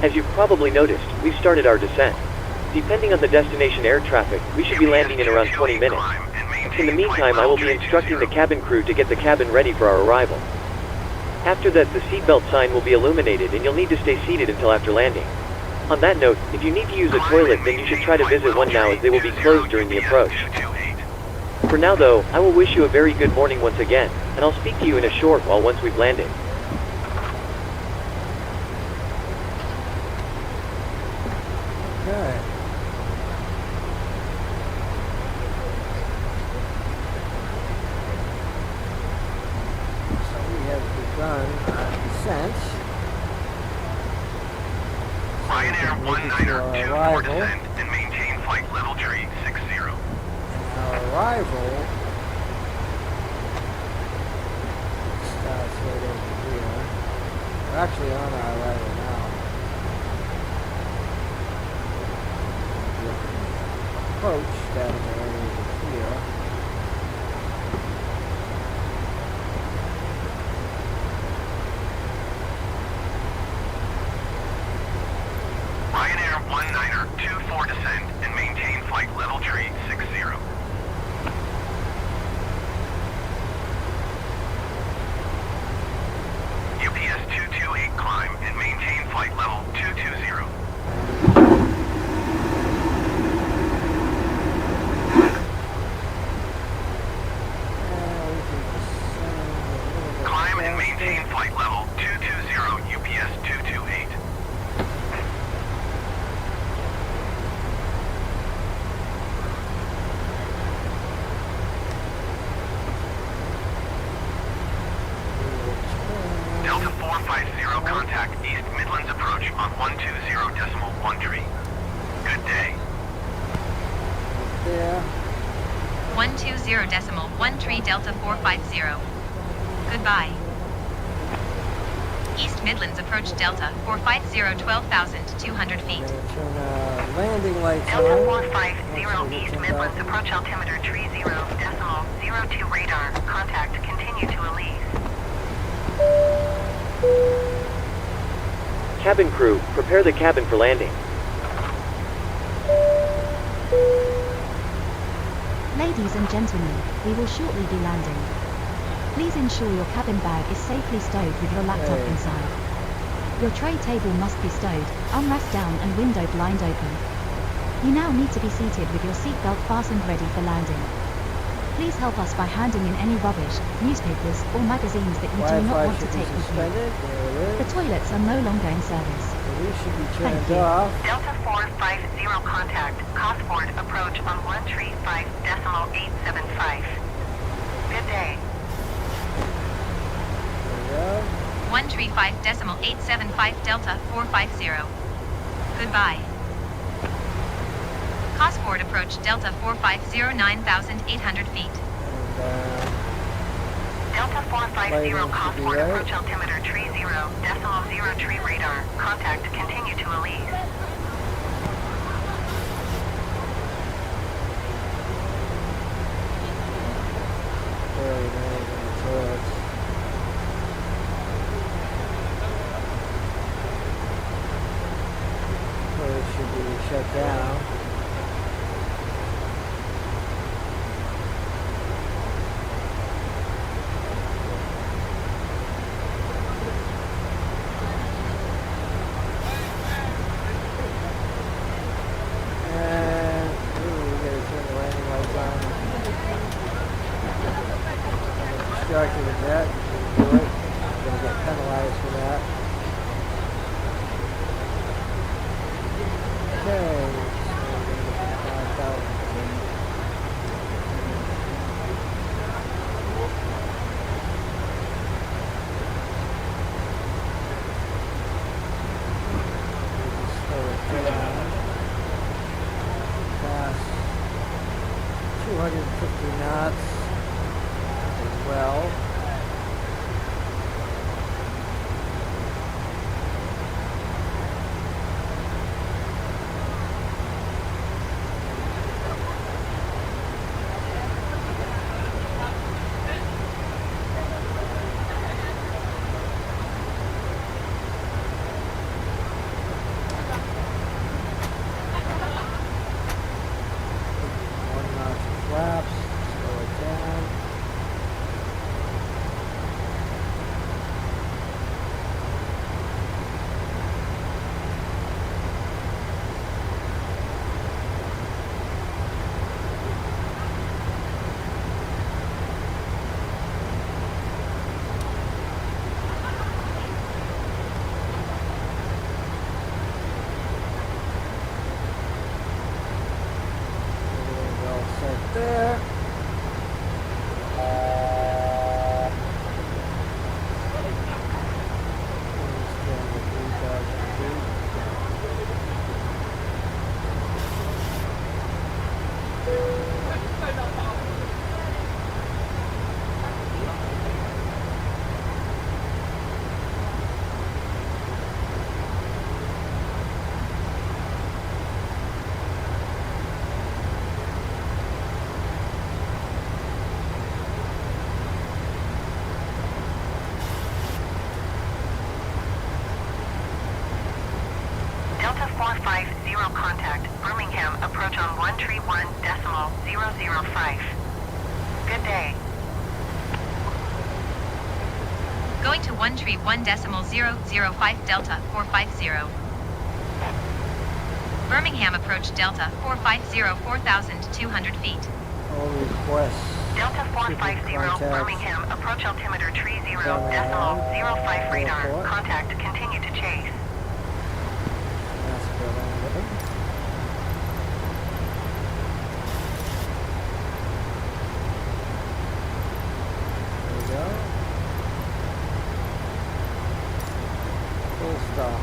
As you've probably noticed, we've started our descent. Depending on the destination air traffic, we should be landing in around 20 minutes. In the meantime, I will be instructing the cabin crew to get the cabin ready for our arrival. After that, the seatbelt sign will be illuminated and you'll need to stay seated until after landing. On that note, if you need to use a toilet, then you should try to visit one now as they will be closed during the approach. For now though, I will wish you a very good morning once again, and I'll speak to you in a short while once we've landed. Okay. So we have begun our descent. Ryanair Making 19er our 24 arrival. descend and maintain flight level tree 60. Our arrival starts right over here. We're actually on our arrival now. Approach down there over here. Ryanair 19er 24 descend and maintain flight level tree 60. UPS 228 climb and maintain flight level 220. Climb and maintain flight level 220 UPS 228. Delta 450 contact East Midlands approach on 120.13. Good day. There. 120.13 Delta 450. Goodbye. East Midlands approach Delta 450 12,200 feet. We're gonna turn our landing lights Delta on. 450 East Midlands approach altimeter 30.02 radar. Contact continue to Elise. Cabin crew, prepare the cabin for landing. Ladies and gentlemen, we will shortly be landing. Please ensure your cabin bag is safely stowed with your laptop Okay. inside. Your tray table must be stowed, armrest down and window blind open. You now need to be seated with your seatbelt fastened ready for landing. Please help us by handing in any rubbish, newspapers, or magazines that you do not Wi-Fi want to should be take with you. suspended. There it The is. toilets are no longer in service. So these should be Thank turned you. off. Delta 450 contact Cosford approach on 135.875. Good day. There we go. 135.875 Delta 450. Goodbye. Cosford approach Delta 450 9,800 feet. And Delta 450 Lighting should be Cosford right. approach altimeter 30.03 radar. Contact continue to Elise. very nice on the toilets. Toilet should be shut down. And ooh, we gotta turn the landing lights on. I'm distracted with that. Do it. I'm gonna get penalized for that. Okay. So we're gonna get 5,000 feet. Just slow it down. Past 250 knots as well. One notch of flaps, slow it down. contact. Birmingham, approach on 131.005. Good day. Going to 131.005 Delta 450. Birmingham approach Delta 450 4,200 feet. All requests. Delta 450, Birmingham, approach altimeter 30.05 radar. Contact, continue to chase. That's good. There we go. Full stop.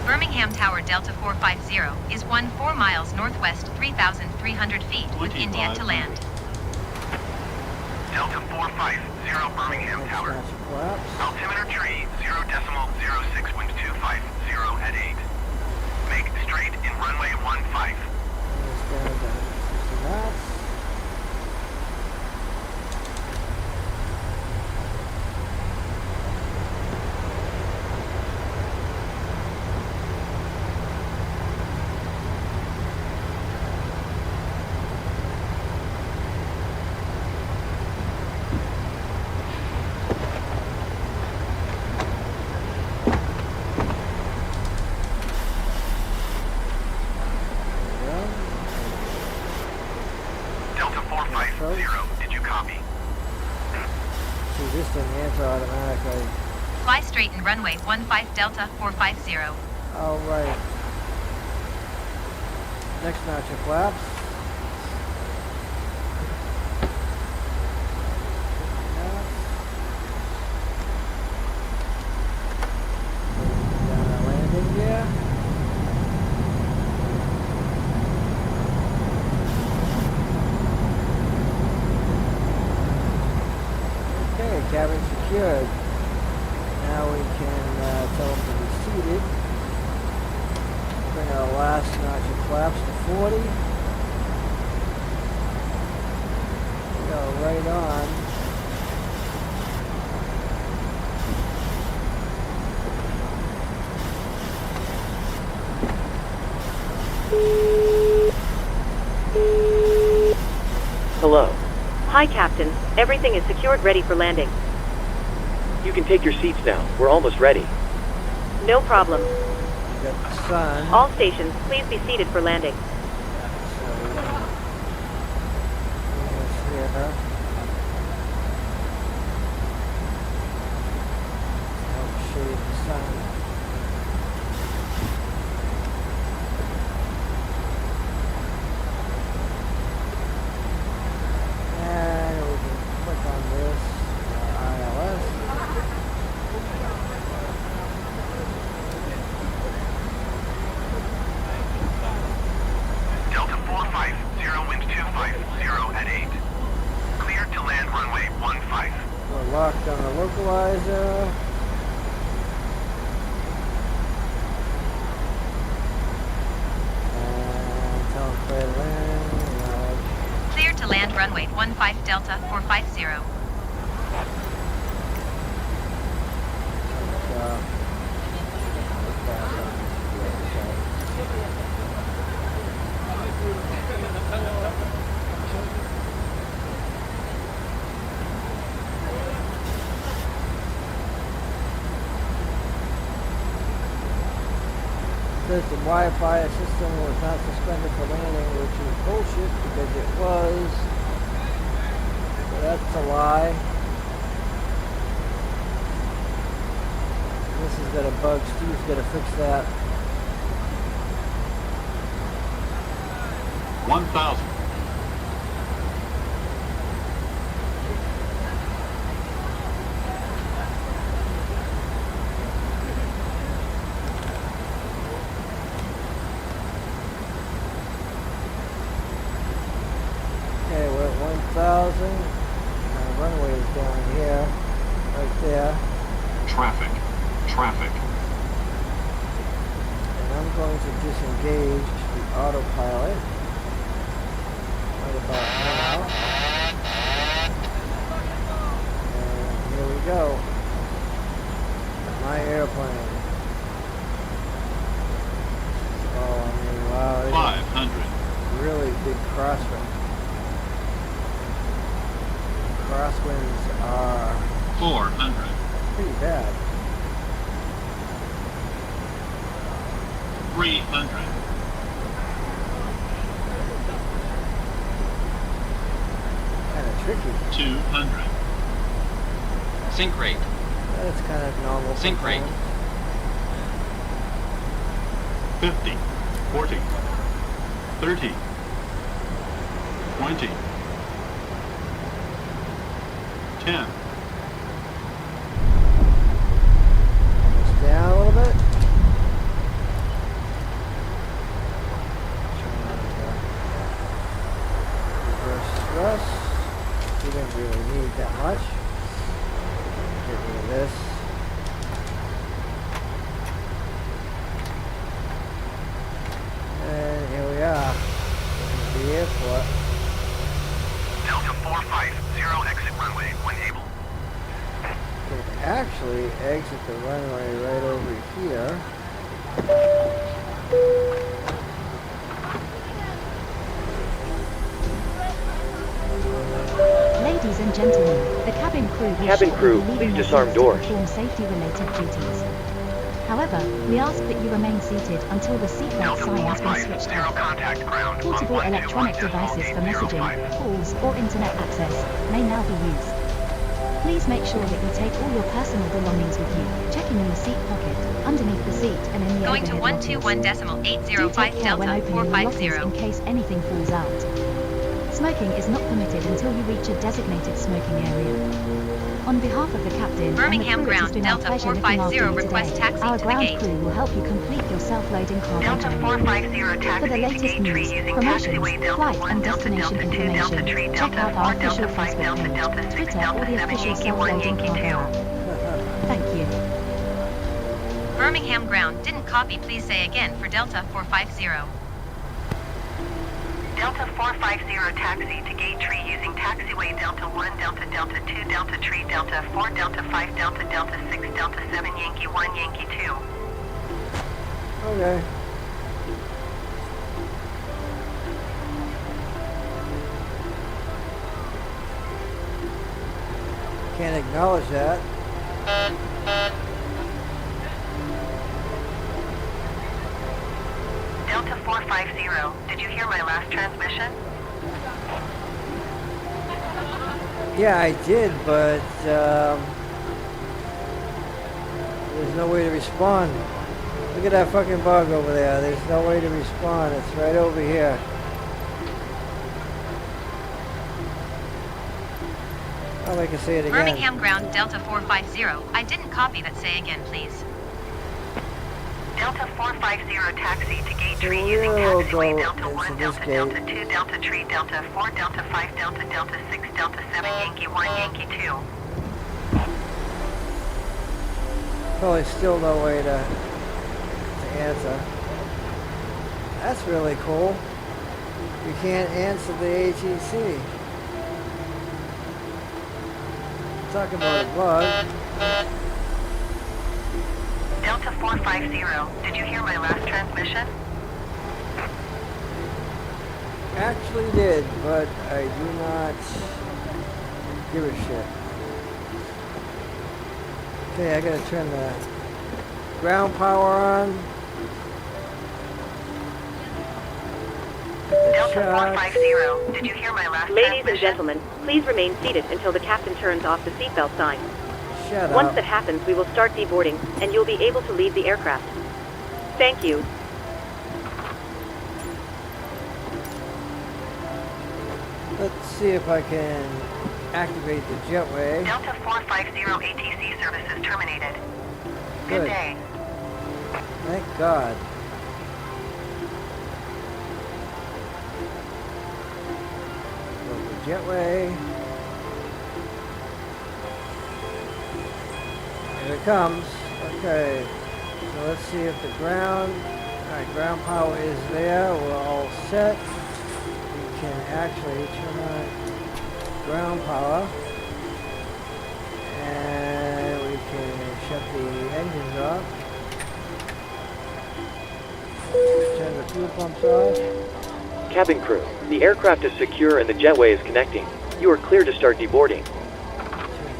Birmingham Tower Delta 450 is 4 miles northwest 3,300 feet with India to land. Delta 450, Birmingham Tower. Snatch collapse. Altimeter tree 0.06 wind 250 at 8. Make straight in runway 15. Stand down 60 knots. Delta 450, did you copy? See, this thing answer automatically. Fly straight in runway 15 Delta 450. All right. Next notch of flaps. Down our landing gear. Okay, cabin secured. Now we can tell them to be seated. Bring our last notch of flaps to 40. Go right on. Hello. Hi, Captain. Everything is secured, ready for landing. You can take your seats now. We're almost ready. No problem. We got the sun. All stations, please be seated for landing. Here. Help shade the sun. And we can click on this ILS. Delta 450, wind 250 at 8. Cleared to land runway 15. We're locked on the localizer. And tell them clear to land. Clear to land runway 15 Delta 450. Says the Wi-Fi system was not suspended for landing, which is bullshit because it was. So that's a lie. This has got a bug. Steve's got to fix that. 1,000. Okay, we're at 1,000. Runway is down here, right there. Traffic. Traffic. And I'm going to disengage the autopilot right about now. And here we go. My airplane. Oh, I mean, crosswind. Crosswinds are 400. pretty bad. 300. Kind of tricky. 200. Sync rate. That's kind of normal. Sync rate. 50. 40. 30. 20. 10. It's down a little bit. Reverse thrust. We didn't really need that much. Get rid of this. And here we are. This is the airport. Delta 450, exit runway when able. You can actually exit the runway right over here. Ladies and gentlemen, the cabin crew will Cabin shortly crew, be leaving please your disarm seats to doors. perform safety-related duties. However, we ask that you remain seated until the seatbelt Delta sign has been 45, switched zero off. contact ground. Portable on electronic 121 devices for decimal messaging, 805. calls, or internet access may now be used. Please make sure that you take all your personal belongings with you, checking in the seat pocket, underneath the seat, and in the Going to overhead lockers. 121.805 Do take care when Delta opening the lockers in 450. case anything falls out. Smoking is not permitted until you reach a designated smoking area. On behalf of the captain Birmingham and the crew, it has ground, been our Delta pleasure looking after 450 you request today. taxi Our to the ground gate. crew will help you complete your self-loading cargo Delta journey. 450 taxi For the to latest gate tree news, using promotions, taxiway Delta flight 1, and Delta destination Delta 2, Delta information, 3, check Delta out our 4, official Delta 5, Facebook Delta page, Delta 6, Twitter, Delta or the 7, official Yankee 1, self-loading Yankee cargo 2. app. Thank you. Birmingham ground, didn't copy, please say again for Delta 450. Delta 450 taxi to gate tree using taxiway Delta 1, Delta Delta 2, Delta Tree, Delta 4, Delta 5, Delta Delta 6, Delta 7, Yankee 1, Yankee 2. Okay. Can't acknowledge that. Delta 450, did you hear my last transmission? Yeah, I did, but there's no way to respond. Look at that fucking bug over there. There's no way to respond. It's right over here. Oh, I can say it again. Birmingham ground, Delta 450. I didn't copy that, say again, please. Delta 450 taxi to gate So tree we'll using go taxiway Delta into 1, this Delta gate. Delta 2, Delta Tree, Delta 4, Delta 5, Delta Delta 6, Delta 7, Yankee 1, Yankee 2. Probably still no way to answer. That's really cool. You can't answer the ATC. Talk about a bug. Delta 450, did you hear my last transmission? Actually did, but I do not give a shit. Okay, I gotta turn the ground power on. Delta Shot. 450, did you hear my last Ladies transmission? and gentlemen, please remain seated until the captain turns off the seatbelt sign. Shut Once up. that happens, we will start deboarding, and you'll be able to leave the aircraft. Thank you. Let's see if I can activate the jetway. Delta 450 ATC services terminated. Good Good. day. Thank God. Go the jetway. Here it comes. Okay. So let's see if the ground, alright, ground power is there. We're all set. We can actually turn on ground power. And we can shut the engines off. Turn the fuel pumps off. Cabin crew, the aircraft is secure and the jetway is connecting. You are clear to start deboarding. Turn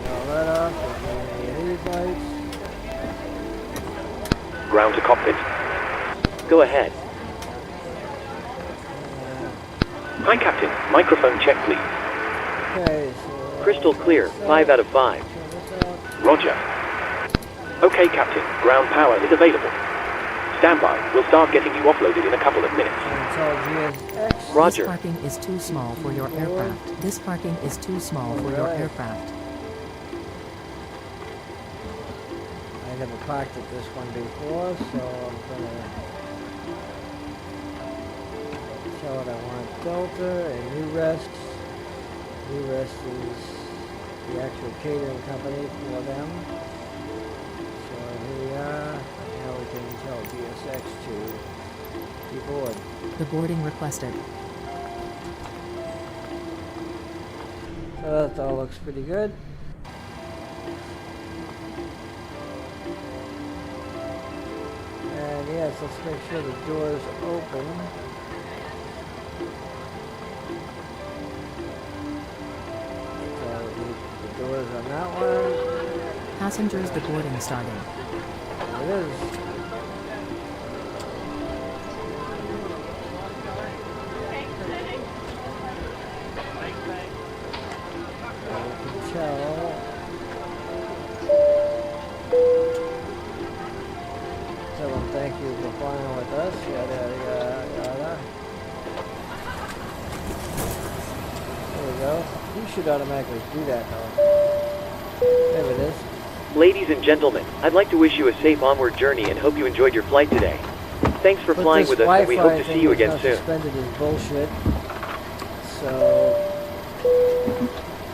all that off. Any lights. Ground to cockpit. Go ahead. Hi, Captain. Microphone check, please. Okay, so Crystal clear, 5 out of 5. turn this off. Roger. Okay, Captain. Ground power is available. Stand by. We'll start getting you offloaded in a couple of minutes. Anti-Aliasing. Roger. This parking is too small for your aircraft. This parking is too small for your aircraft. I never parked at this one before, so I'm gonna tell it I want Delta and New Rest. New Rest is the actual catering company for them. So here we are. Now we can tell DSX to deboard. The boarding requested. So that all looks pretty good. And yes, let's make sure the doors open. So the doors on that one. Passengers deboarding starting. There it is. You can tell. Tell them thank you for flying with us. Yada yada yada. There we go. You should automatically do that though. There it is. Ladies and gentlemen, I'd like to wish you a safe onward journey and hope you enjoyed your flight today. Thanks for flying with us, and we hope to see you again soon. Suspended is bullshit. So,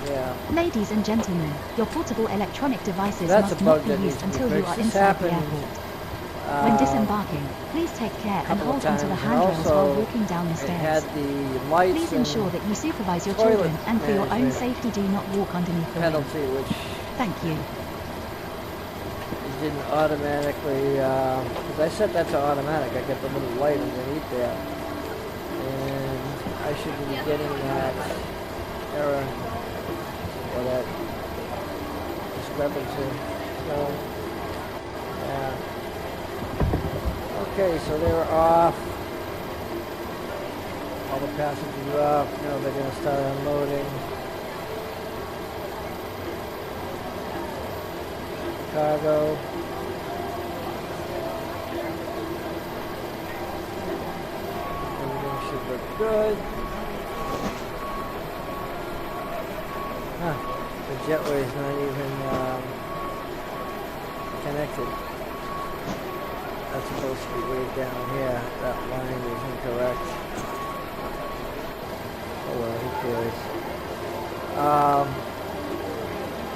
yeah. Ladies and gentlemen, your portable electronic devices That's must a not bug be that needs used to be until you fixed. are This inside the happened, airport. When disembarking, please take care and couple hold of onto the times, and handrails while also walking down the It had stairs. the lights Please and ensure that you supervise your toilet children and for your own management safety do not walk underneath the wing. penalty, which Thank you. it didn't automatically, because I set that to automatic. I got the little light underneath there. And I should be getting that error or that discrepancy. So, yeah. Okay, so they're off. All the passengers are off. Now they're going to start unloading. Cargo. Everything should look good. Huh. The jetway is not even connected. That's supposed to be way down here. That line is incorrect. Oh well, who cares?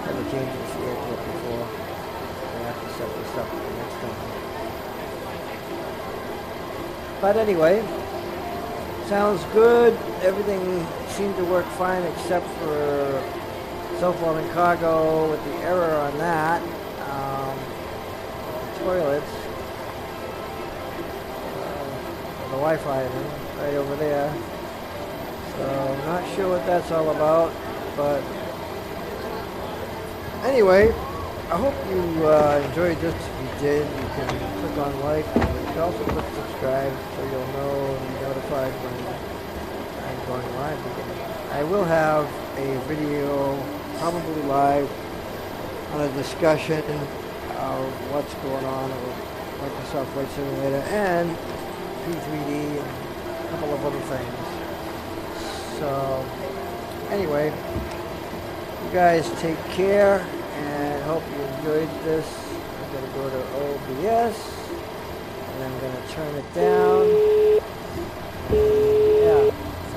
Never changed this airport before. I have to set this up for the next time. But anyway, sounds good. Everything seemed to work fine except for self-loading cargo with the error on that. The toilets. The Wi-Fi room right over there. So not sure what that's all about, but anyway, I hope you enjoyed this. If you did, you can click on like, and you can also click subscribe so you'll know and be notified when I'm going live again. I will have a video, probably live, on a discussion of what's going on with Microsoft Flight Simulator and P3D and a couple of other things. So, anyway, you guys take care and hope you enjoyed this. I'm going to go to OBS and I'm going to turn it down. Yeah,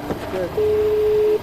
sounds good.